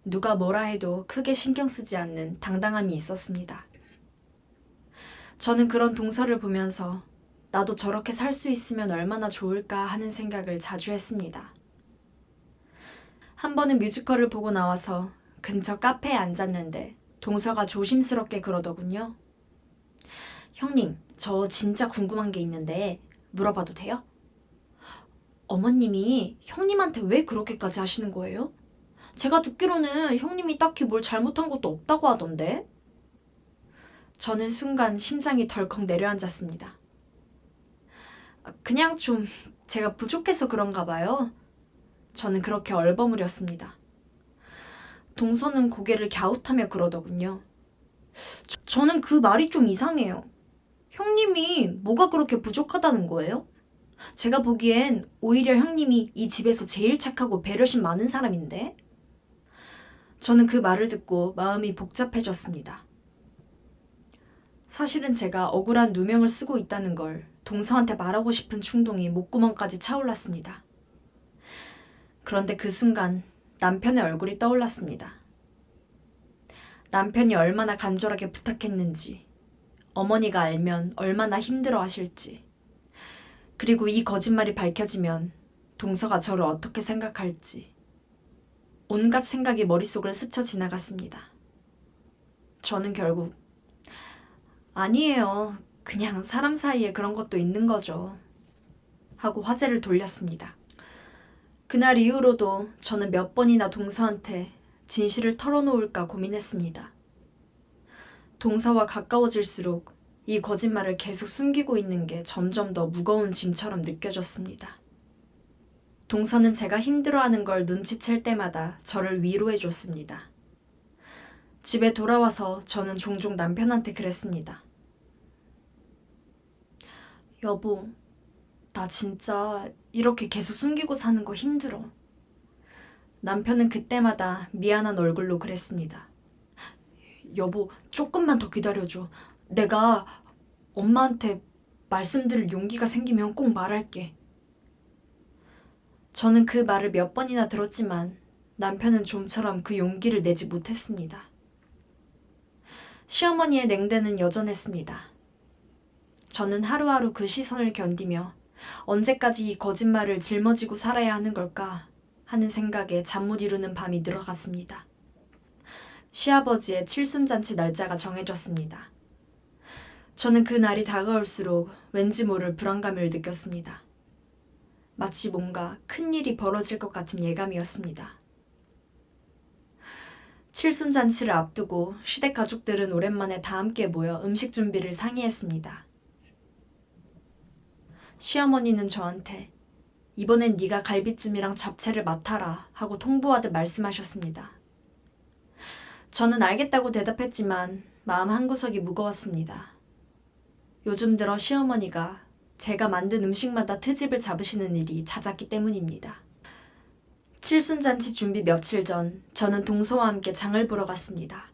누가 뭐라 해도 크게 신경 쓰지 않는 당당함이 있었습니다. 저는 그런 동서를 보면서 나도 저렇게 살 수 있으면 얼마나 좋을까 하는 생각을 자주 했습니다. 한 번은 뮤지컬을 보고 나와서 근처 카페에 앉았는데 동서가 조심스럽게 그러더군요. 형님, 저 진짜 궁금한 게 있는데 물어봐도 돼요? 어머님이 형님한테 왜 그렇게까지 하시는 거예요? 제가 듣기로는 형님이 딱히 뭘 잘못한 것도 없다고 하던데? 저는 순간 심장이 덜컥 내려앉았습니다. 그냥 좀 제가 부족해서 그런가 봐요. 저는 그렇게 얼버무렸습니다. 동서는 고개를 갸웃하며 그러더군요. 저는 그 말이 좀 이상해요. 형님이 뭐가 그렇게 부족하다는 거예요? 제가 보기엔 오히려 형님이 이 집에서 제일 착하고 배려심 많은 사람인데? 저는 그 말을 듣고 마음이 복잡해졌습니다. 사실은 제가 억울한 누명을 쓰고 있다는 걸 동서한테 말하고 싶은 충동이 목구멍까지 차올랐습니다. 그런데 그 순간 남편의 얼굴이 떠올랐습니다. 남편이 얼마나 간절하게 부탁했는지, 어머니가 알면 얼마나 힘들어 하실지, 그리고 이 거짓말이 밝혀지면 동서가 저를 어떻게 생각할지, 온갖 생각이 머릿속을 스쳐 지나갔습니다. 저는 결국 아니에요. 그냥 사람 사이에 그런 것도 있는 거죠. 하고 화제를 돌렸습니다. 그날 이후로도 저는 몇 번이나 동서한테 진실을 털어놓을까 고민했습니다. 동서와 가까워질수록 이 거짓말을 계속 숨기고 있는 게 점점 더 무거운 짐처럼 느껴졌습니다. 동서는 제가 힘들어하는 걸 눈치챌 때마다 저를 위로해줬습니다. 집에 돌아와서 저는 종종 남편한테 그랬습니다. 여보, 나 진짜 이렇게 계속 숨기고 사는 거 힘들어. 남편은 그때마다 미안한 얼굴로 그랬습니다. 여보, 조금만 더 기다려줘. 내가 엄마한테 말씀드릴 용기가 생기면 꼭 말할게. 저는 그 말을 몇 번이나 들었지만 남편은 좀처럼 그 용기를 내지 못했습니다. 시어머니의 냉대는 여전했습니다. 저는 하루하루 그 시선을 견디며 언제까지 이 거짓말을 짊어지고 살아야 하는 걸까 하는 생각에 잠 못 이루는 밤이 늘어갔습니다. 시아버지의 칠순잔치 날짜가 정해졌습니다. 저는 그 날이 다가올수록 왠지 모를 불안감을 느꼈습니다. 마치 뭔가 큰일이 벌어질 것 같은 예감이었습니다. 칠순잔치를 앞두고 시댁 가족들은 오랜만에 다 함께 모여 음식 준비를 상의했습니다. 시어머니는 저한테 이번엔 네가 갈비찜이랑 잡채를 맡아라 하고 통보하듯 말씀하셨습니다. 저는 알겠다고 대답했지만 마음 한구석이 무거웠습니다. 요즘 들어 시어머니가 제가 만든 음식마다 트집을 잡으시는 일이 잦았기 때문입니다. 칠순잔치 준비 며칠 전 저는 동서와 함께 장을 보러 갔습니다.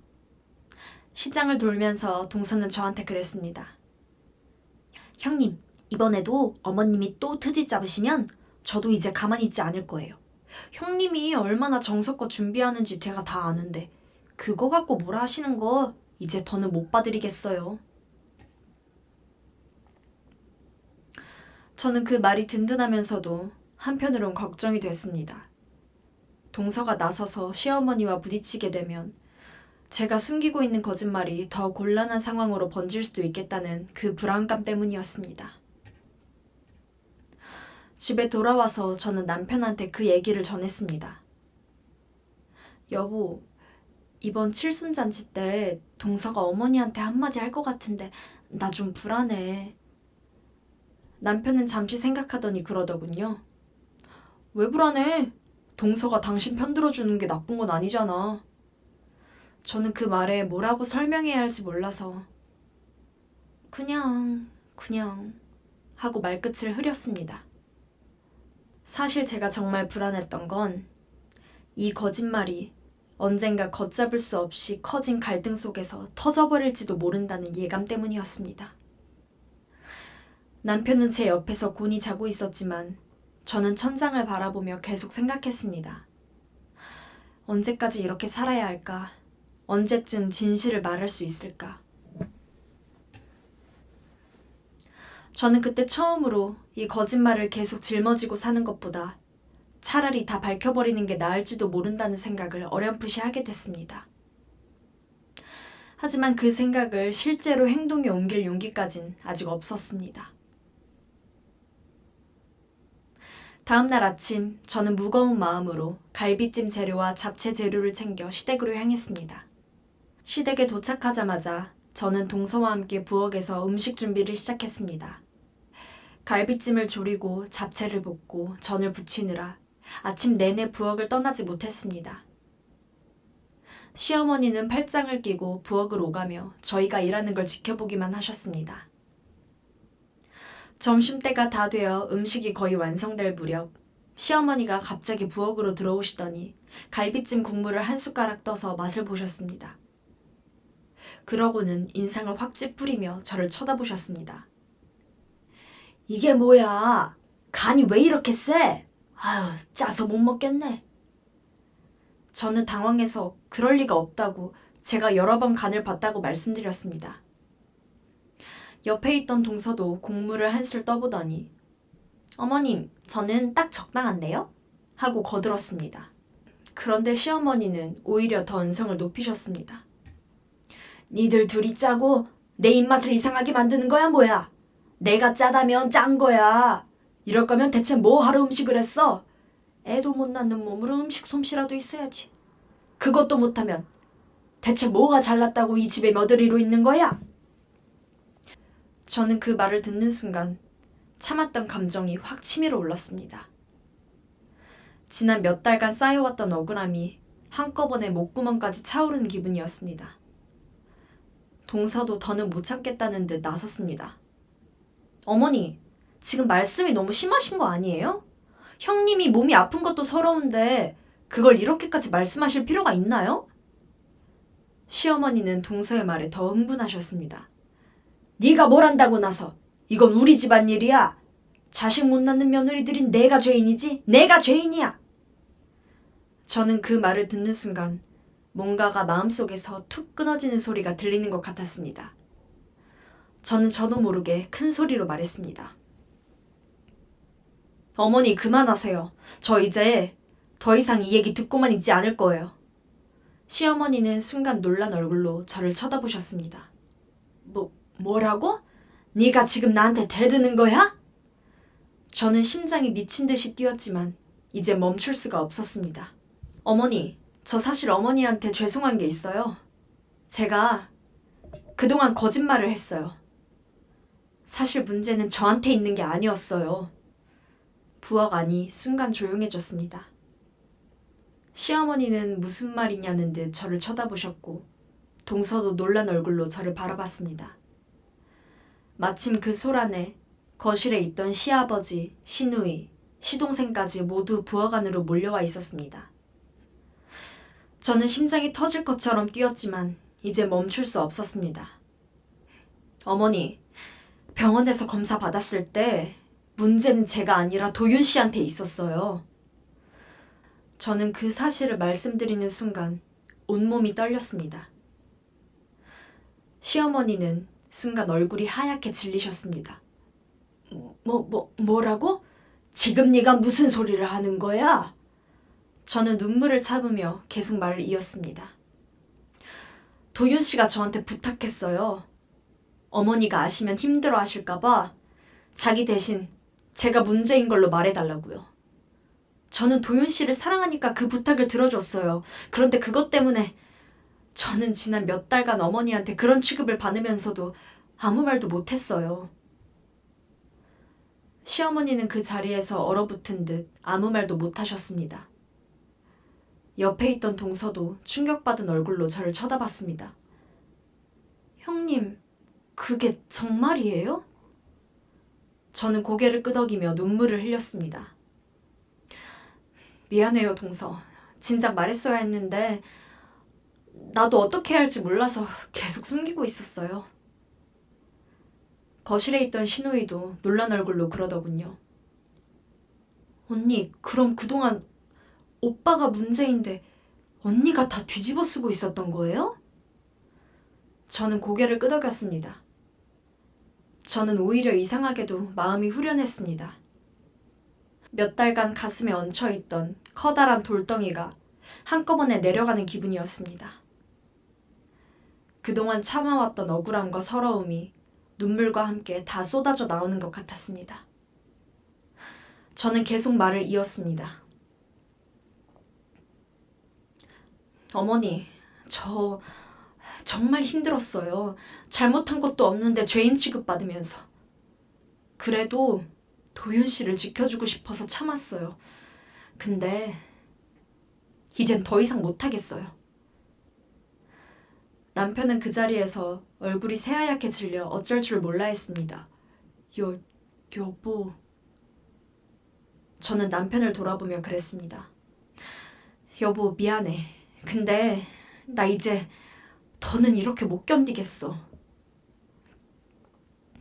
시장을 돌면서 동서는 저한테 그랬습니다. 형님, 이번에도 어머님이 또 트집 잡으시면 저도 이제 가만히 있지 않을 거예요. 형님이 얼마나 정성껏 준비하는지 제가 다 아는데 그거 갖고 뭐라 하시는 거 이제 더는 못 봐드리겠어요. 저는 그 말이 든든하면서도 한편으론 걱정이 됐습니다. 동서가 나서서 시어머니와 부딪히게 되면 제가 숨기고 있는 거짓말이 더 곤란한 상황으로 번질 수도 있겠다는 그 불안감 때문이었습니다. 집에 돌아와서 저는 남편한테 그 얘기를 전했습니다. 여보, 이번 칠순잔치 때 동서가 어머니한테 한마디 할 것 같은데 나 좀 불안해. 남편은 잠시 생각하더니 그러더군요. 왜 불안해? 동서가 당신 편 들어주는 게 나쁜 건 아니잖아. 저는 그 말에 뭐라고 설명해야 할지 몰라서 그냥 하고 말끝을 흐렸습니다. 사실 제가 정말 불안했던 건 이 거짓말이 언젠가 걷잡을 수 없이 커진 갈등 속에서 터져버릴지도 모른다는 예감 때문이었습니다. 남편은 제 옆에서 곤히 자고 있었지만 저는 천장을 바라보며 계속 생각했습니다. 언제까지 이렇게 살아야 할까? 언제쯤 진실을 말할 수 있을까? 저는 그때 처음으로 이 거짓말을 계속 짊어지고 사는 것보다 차라리 다 밝혀버리는 게 나을지도 모른다는 생각을 어렴풋이 하게 됐습니다. 하지만 그 생각을 실제로 행동에 옮길 용기까진 아직 없었습니다. 다음날 아침 저는 무거운 마음으로 갈비찜 재료와 잡채 재료를 챙겨 시댁으로 향했습니다. 시댁에 도착하자마자 저는 동서와 함께 부엌에서 음식 준비를 시작했습니다. 갈비찜을 조리고 잡채를 볶고 전을 부치느라 아침 내내 부엌을 떠나지 못했습니다. 시어머니는 팔짱을 끼고 부엌을 오가며 저희가 일하는 걸 지켜보기만 하셨습니다. 점심때가 다 되어 음식이 거의 완성될 무렵 시어머니가 갑자기 부엌으로 들어오시더니 갈비찜 국물을 한 숟가락 떠서 맛을 보셨습니다. 그러고는 인상을 확 찌푸리며 저를 쳐다보셨습니다. 이게 뭐야? 간이 왜 이렇게 세? 아유, 짜서 못 먹겠네. 저는 당황해서 그럴 리가 없다고 제가 여러 번 간을 봤다고 말씀드렸습니다. 옆에 있던 동서도 국물을 한술 떠보더니 어머님, 저는 딱 적당한데요? 하고 거들었습니다. 그런데 시어머니는 오히려 더 언성을 높이셨습니다. 니들 둘이 짜고 내 입맛을 이상하게 만드는 거야 뭐야? 내가 짜다면 짠 거야. 이럴 거면 대체 뭐 하러 음식을 했어? 애도 못 낳는 몸으로 음식 솜씨라도 있어야지. 그것도 못하면 대체 뭐가 잘났다고 이 집에 며느리로 있는 거야? 저는 그 말을 듣는 순간 참았던 감정이 확 치밀어 올랐습니다. 지난 몇 달간 쌓여왔던 억울함이 한꺼번에 목구멍까지 차오르는 기분이었습니다. 동서도 더는 못 참겠다는 듯 나섰습니다. 어머니, 지금 말씀이 너무 심하신 거 아니에요? 형님이 몸이 아픈 것도 서러운데 그걸 이렇게까지 말씀하실 필요가 있나요? 시어머니는 동서의 말에 더 흥분하셨습니다. 네가 뭘 한다고 나서. 이건 우리 집안 일이야. 자식 못 낳는 며느리들인 내가 죄인이지. 내가 죄인이야. 저는 그 말을 듣는 순간 뭔가가 마음속에서 툭 끊어지는 소리가 들리는 것 같았습니다. 저는 저도 모르게 큰 소리로 말했습니다. 어머니 그만하세요. 저 이제 더 이상 이 얘기 듣고만 있지 않을 거예요. 시어머니는 순간 놀란 얼굴로 저를 쳐다보셨습니다. 뭐라고? 네가 지금 나한테 대드는 거야? 저는 심장이 미친 듯이 뛰었지만 이제 멈출 수가 없었습니다. 어머니, 저 사실 어머니한테 죄송한 게 있어요. 제가 그동안 거짓말을 했어요. 사실 문제는 저한테 있는 게 아니었어요. 부엌 안이 순간 조용해졌습니다. 시어머니는 무슨 말이냐는 듯 저를 쳐다보셨고 동서도 놀란 얼굴로 저를 바라봤습니다. 마침 그 소란에 거실에 있던 시아버지, 시누이, 시동생까지 모두 부엌 안으로 몰려와 있었습니다. 저는 심장이 터질 것처럼 뛰었지만 이제 멈출 수 없었습니다. 어머니, 병원에서 검사 받았을 때 문제는 제가 아니라 도윤 씨한테 있었어요. 저는 그 사실을 말씀드리는 순간 온몸이 떨렸습니다. 시어머니는 순간 얼굴이 하얗게 질리셨습니다. 뭐라고? 지금 네가 무슨 소리를 하는 거야? 저는 눈물을 참으며 계속 말을 이었습니다. 도윤 씨가 저한테 부탁했어요. 어머니가 아시면 힘들어 하실까봐 자기 대신 제가 문제인 걸로 말해달라고요. 저는 도윤 씨를 사랑하니까 그 부탁을 들어줬어요. 그런데 그것 때문에 저는 지난 몇 달간 어머니한테 그런 취급을 받으면서도 아무 말도 못했어요. 시어머니는 그 자리에서 얼어붙은 듯 아무 말도 못하셨습니다. 옆에 있던 동서도 충격받은 얼굴로 저를 쳐다봤습니다. 형님, 그게 정말이에요? 저는 고개를 끄덕이며 눈물을 흘렸습니다. 미안해요, 동서. 진작 말했어야 했는데 나도 어떻게 해야 할지 몰라서 계속 숨기고 있었어요. 거실에 있던 시누이도 놀란 얼굴로 그러더군요. 언니, 그럼 그동안 오빠가 문제인데 언니가 다 뒤집어 쓰고 있었던 거예요? 저는 고개를 끄덕였습니다. 저는 오히려 이상하게도 마음이 후련했습니다. 몇 달간 가슴에 얹혀있던 커다란 돌덩이가 한꺼번에 내려가는 기분이었습니다. 그동안 참아왔던 억울함과 서러움이 눈물과 함께 다 쏟아져 나오는 것 같았습니다. 저는 계속 말을 이었습니다. 어머니, 저 정말 힘들었어요. 잘못한 것도 없는데 죄인 취급받으면서. 그래도 도윤 씨를 지켜주고 싶어서 참았어요. 근데 이젠 더 이상 못하겠어요. 남편은 그 자리에서 얼굴이 새하얗게 질려 어쩔 줄 몰라 했습니다. 여보. 저는 남편을 돌아보며 그랬습니다. 여보, 미안해. 근데 나 이제 더는 이렇게 못 견디겠어.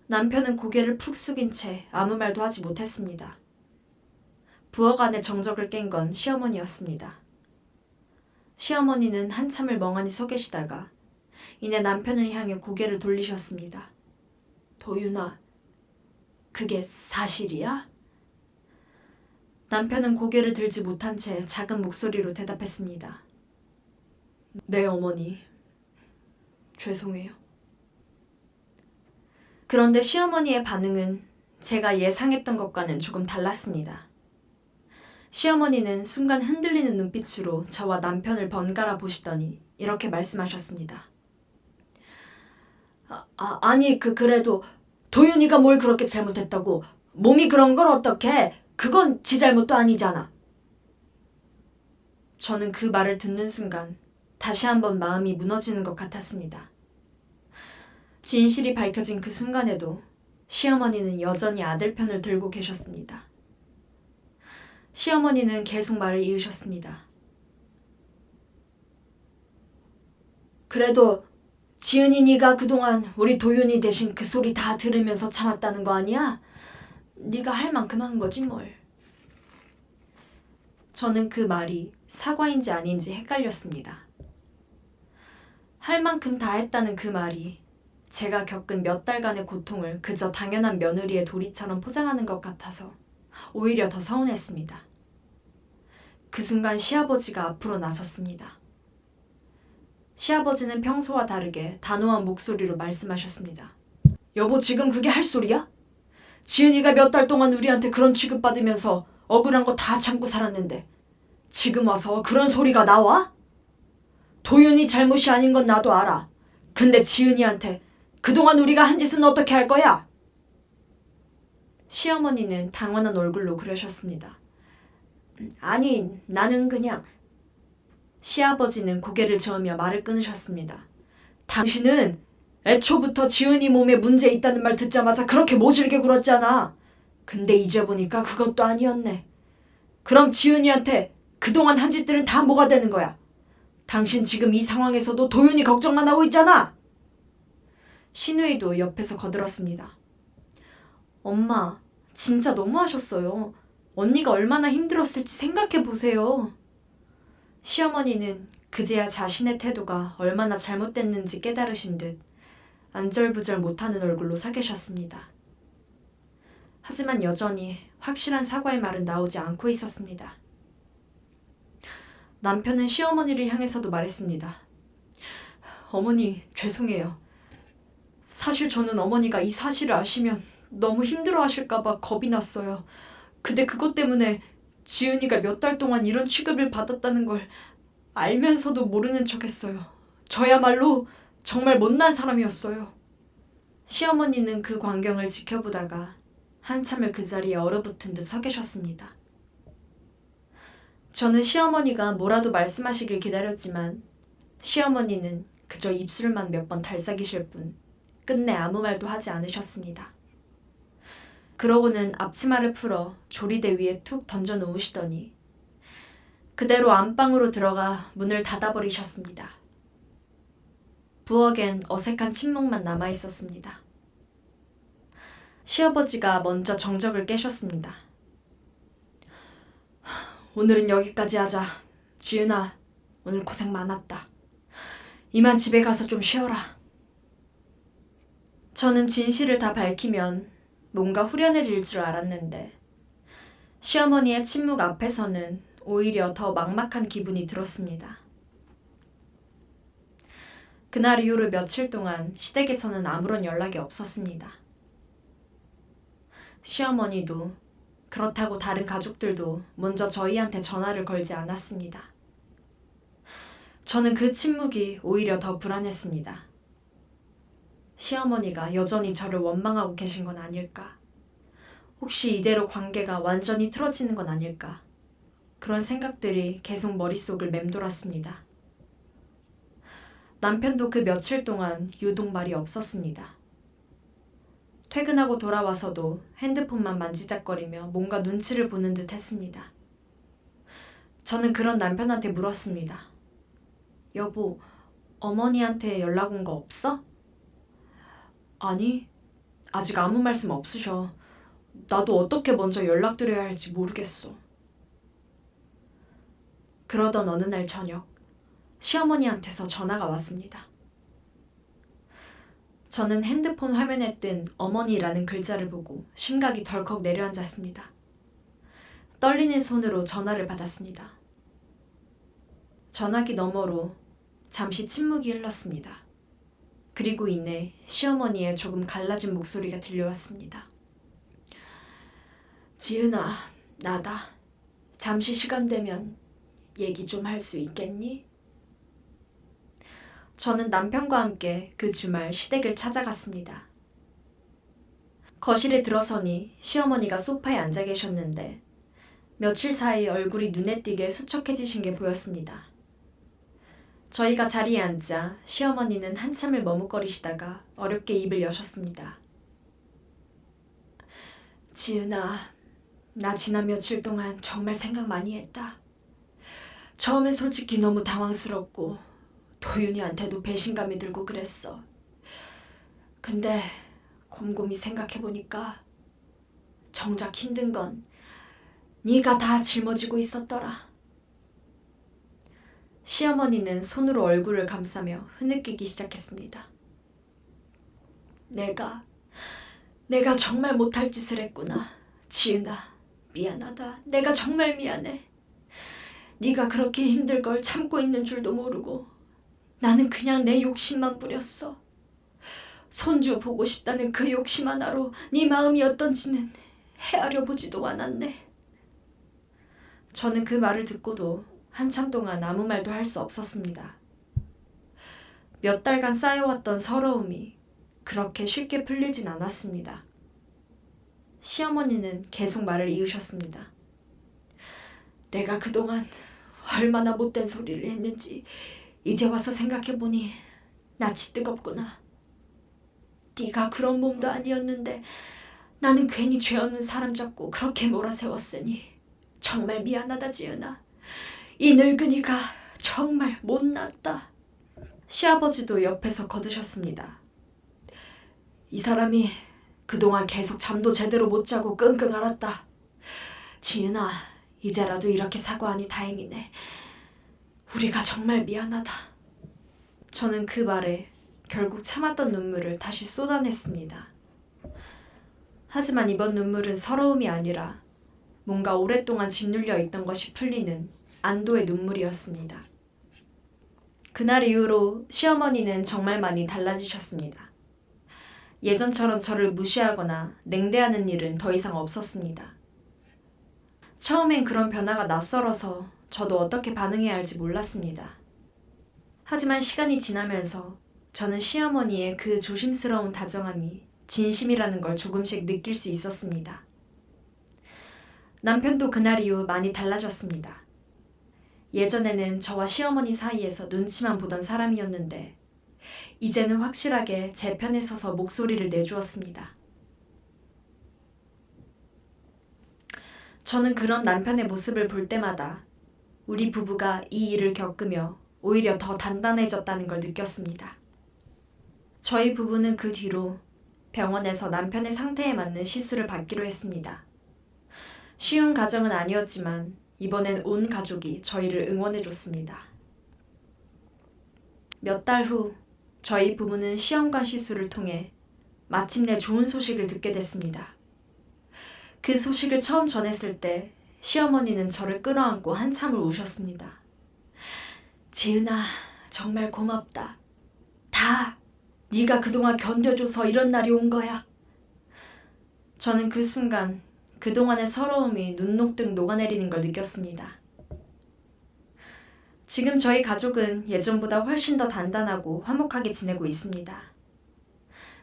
남편은 고개를 푹 숙인 채 아무 말도 하지 못했습니다. 부엌 안의 정적을 깬 건 시어머니였습니다. 시어머니는 한참을 멍하니 서 계시다가 이내 남편을 향해 고개를 돌리셨습니다. 도윤아, 그게 사실이야? 남편은 고개를 들지 못한 채 작은 목소리로 대답했습니다. 네, 어머니. 죄송해요. 그런데 시어머니의 반응은 제가 예상했던 것과는 조금 달랐습니다. 시어머니는 순간 흔들리는 눈빛으로 저와 남편을 번갈아 보시더니 이렇게 말씀하셨습니다. 아니, 그래도 도윤이가 뭘 그렇게 잘못했다고. 몸이 그런 걸 어떡해. 그건 지 잘못도 아니잖아. 저는 그 말을 듣는 순간 다시 한번 마음이 무너지는 것 같았습니다. 진실이 밝혀진 그 순간에도 시어머니는 여전히 아들 편을 들고 계셨습니다. 시어머니는 계속 말을 이으셨습니다. 그래도 지은이 네가 그동안 우리 도윤이 대신 그 소리 다 들으면서 참았다는 거 아니야? 네가 할 만큼 한 거지 뭘. 저는 그 말이 사과인지 아닌지 헷갈렸습니다. 할 만큼 다 했다는 그 말이 제가 겪은 몇 달간의 고통을 그저 당연한 며느리의 도리처럼 포장하는 것 같아서 오히려 더 서운했습니다. 그 순간 시아버지가 앞으로 나섰습니다. 시아버지는 평소와 다르게 단호한 목소리로 말씀하셨습니다. 여보, 지금 그게 할 소리야? 지은이가 몇 달 동안 우리한테 그런 취급받으면서 억울한 거 다 참고 살았는데 지금 와서 그런 소리가 나와? 도윤이 잘못이 아닌 건 나도 알아. 근데 지은이한테 그동안 우리가 한 짓은 어떻게 할 거야? 시어머니는 당황한 얼굴로 그러셨습니다. 아니, 나는 그냥... 시아버지는 고개를 저으며 말을 끊으셨습니다. 당신은 애초부터 지은이 몸에 문제 있다는 말 듣자마자 그렇게 모질게 굴었잖아. 근데 이제 보니까 그것도 아니었네. 그럼 지은이한테 그동안 한 짓들은 다 뭐가 되는 거야? 당신 지금 이 상황에서도 도윤이 걱정만 하고 있잖아. 신우이도 옆에서 거들었습니다. 엄마, 진짜 너무하셨어요. 언니가 얼마나 힘들었을지 생각해 보세요. 시어머니는 그제야 자신의 태도가 얼마나 잘못됐는지 깨달으신 듯 안절부절 못하는 얼굴로 서 계셨습니다. 하지만 여전히 확실한 사과의 말은 나오지 않고 있었습니다. 남편은 시어머니를 향해서도 말했습니다. 어머니, 죄송해요. 사실 저는 어머니가 이 사실을 아시면 너무 힘들어하실까봐 겁이 났어요. 근데 그것 때문에 지은이가 몇 달 동안 이런 취급을 받았다는 걸 알면서도 모르는 척했어요. 저야말로 정말 못난 사람이었어요. 시어머니는 그 광경을 지켜보다가 한참을 그 자리에 얼어붙은 듯 서 계셨습니다. 저는 시어머니가 뭐라도 말씀하시길 기다렸지만 시어머니는 그저 입술만 몇 번 달싹이실 뿐 끝내 아무 말도 하지 않으셨습니다. 그러고는 앞치마를 풀어 조리대 위에 툭 던져 놓으시더니 그대로 안방으로 들어가 문을 닫아버리셨습니다. 부엌엔 어색한 침묵만 남아있었습니다. 시아버지가 먼저 정적을 깨셨습니다. 오늘은 여기까지 하자. 지은아, 오늘 고생 많았다. 이만 집에 가서 좀 쉬어라. 저는 진실을 다 밝히면 뭔가 후련해질 줄 알았는데 시어머니의 침묵 앞에서는 오히려 더 막막한 기분이 들었습니다. 그날 이후로 며칠 동안 시댁에서는 아무런 연락이 없었습니다. 시어머니도 그렇다고 다른 가족들도 먼저 저희한테 전화를 걸지 않았습니다. 저는 그 침묵이 오히려 더 불안했습니다. 시어머니가 여전히 저를 원망하고 계신 건 아닐까? 혹시 이대로 관계가 완전히 틀어지는 건 아닐까? 그런 생각들이 계속 머릿속을 맴돌았습니다. 남편도 그 며칠 동안 유독 말이 없었습니다. 퇴근하고 돌아와서도 핸드폰만 만지작거리며 뭔가 눈치를 보는 듯 했습니다. 저는 그런 남편한테 물었습니다. 여보, 어머니한테 연락 온 거 없어? 아니, 아직 아무 말씀 없으셔. 나도 어떻게 먼저 연락드려야 할지 모르겠어. 그러던 어느 날 저녁, 시어머니한테서 전화가 왔습니다. 저는 핸드폰 화면에 뜬 어머니라는 글자를 보고 심각이 덜컥 내려앉았습니다. 떨리는 손으로 전화를 받았습니다. 전화기 너머로 잠시 침묵이 흘렀습니다. 그리고 이내 시어머니의 조금 갈라진 목소리가 들려왔습니다. 지은아, 나다. 잠시 시간 되면 얘기 좀 할 수 있겠니? 저는 남편과 함께 그 주말 시댁을 찾아갔습니다. 거실에 들어서니 시어머니가 소파에 앉아 계셨는데 며칠 사이 얼굴이 눈에 띄게 수척해지신 게 보였습니다. 저희가 자리에 앉자 시어머니는 한참을 머뭇거리시다가 어렵게 입을 여셨습니다. 지은아, 나 지난 며칠 동안 정말 생각 많이 했다. 처음엔 솔직히 너무 당황스럽고 도윤이한테도 배신감이 들고 그랬어. 근데 곰곰이 생각해보니까 정작 힘든 건 네가 다 짊어지고 있었더라. 시어머니는 손으로 얼굴을 감싸며 흐느끼기 시작했습니다. 내가 정말 못할 짓을 했구나. 지은아, 미안하다. 내가 정말 미안해. 네가 그렇게 힘들 걸 참고 있는 줄도 모르고 나는 그냥 내 욕심만 부렸어. 손주 보고 싶다는 그 욕심 하나로 네 마음이 어떤지는 헤아려 보지도 않았네. 저는 그 말을 듣고도 한참 동안 아무 말도 할 수 없었습니다. 몇 달간 쌓여왔던 서러움이 그렇게 쉽게 풀리진 않았습니다. 시어머니는 계속 말을 이으셨습니다. 내가 그동안 얼마나 못된 소리를 했는지 이제 와서 생각해보니 낯이 뜨겁구나. 네가 그런 몸도 아니었는데 나는 괜히 죄 없는 사람 잡고 그렇게 몰아세웠으니 정말 미안하다 지은아. 이 늙은이가 정말 못났다. 시아버지도 옆에서 거드셨습니다. 이 사람이 그동안 계속 잠도 제대로 못 자고 끙끙 앓았다. 지은아, 이제라도 이렇게 사과하니 다행이네. 우리가 정말 미안하다. 저는 그 말에 결국 참았던 눈물을 다시 쏟아냈습니다. 하지만 이번 눈물은 서러움이 아니라 뭔가 오랫동안 짓눌려 있던 것이 풀리는 안도의 눈물이었습니다. 그날 이후로 시어머니는 정말 많이 달라지셨습니다. 예전처럼 저를 무시하거나 냉대하는 일은 더 이상 없었습니다. 처음엔 그런 변화가 낯설어서 저도 어떻게 반응해야 할지 몰랐습니다. 하지만 시간이 지나면서 저는 시어머니의 그 조심스러운 다정함이 진심이라는 걸 조금씩 느낄 수 있었습니다. 남편도 그날 이후 많이 달라졌습니다. 예전에는 저와 시어머니 사이에서 눈치만 보던 사람이었는데 이제는 확실하게 제 편에 서서 목소리를 내주었습니다. 저는 그런 남편의 모습을 볼 때마다 우리 부부가 이 일을 겪으며 오히려 더 단단해졌다는 걸 느꼈습니다. 저희 부부는 그 뒤로 병원에서 남편의 상태에 맞는 시술을 받기로 했습니다. 쉬운 과정은 아니었지만 이번엔 온 가족이 저희를 응원해줬습니다. 몇 달 후 저희 부부는 시험관 시술을 통해 마침내 좋은 소식을 듣게 됐습니다. 그 소식을 처음 전했을 때 시어머니는 저를 끌어안고 한참을 우셨습니다. 지은아, 정말 고맙다. 다 네가 그동안 견뎌줘서 이런 날이 온 거야. 저는 그 순간 그동안의 서러움이 눈 녹듯 녹아내리는 걸 느꼈습니다. 지금 저희 가족은 예전보다 훨씬 더 단단하고 화목하게 지내고 있습니다.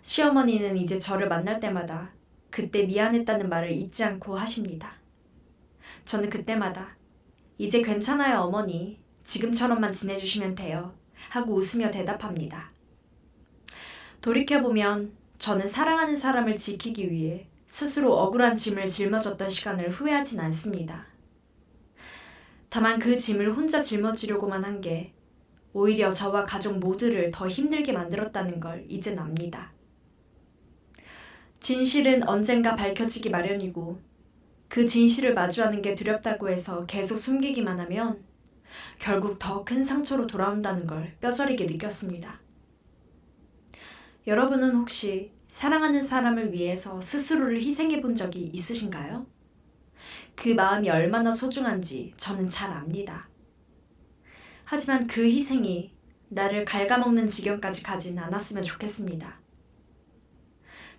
시어머니는 이제 저를 만날 때마다 그때 미안했다는 말을 잊지 않고 하십니다. 저는 그때마다 이제 괜찮아요 어머니, 지금처럼만 지내주시면 돼요 하고 웃으며 대답합니다. 돌이켜보면 저는 사랑하는 사람을 지키기 위해 스스로 억울한 짐을 짊어졌던 시간을 후회하진 않습니다. 다만 그 짐을 혼자 짊어지려고만 한 게 오히려 저와 가족 모두를 더 힘들게 만들었다는 걸 이젠 압니다. 진실은 언젠가 밝혀지기 마련이고 그 진실을 마주하는 게 두렵다고 해서 계속 숨기기만 하면 결국 더 큰 상처로 돌아온다는 걸 뼈저리게 느꼈습니다. 여러분은 혹시 사랑하는 사람을 위해서 스스로를 희생해 본 적이 있으신가요? 그 마음이 얼마나 소중한지 저는 잘 압니다. 하지만 그 희생이 나를 갉아먹는 지경까지 가진 않았으면 좋겠습니다.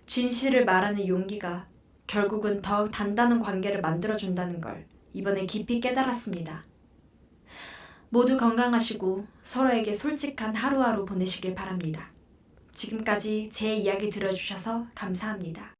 진실을 말하는 용기가 결국은 더 단단한 관계를 만들어준다는 걸 이번에 깊이 깨달았습니다. 모두 건강하시고 서로에게 솔직한 하루하루 보내시길 바랍니다. 지금까지 제 이야기 들어주셔서 감사합니다.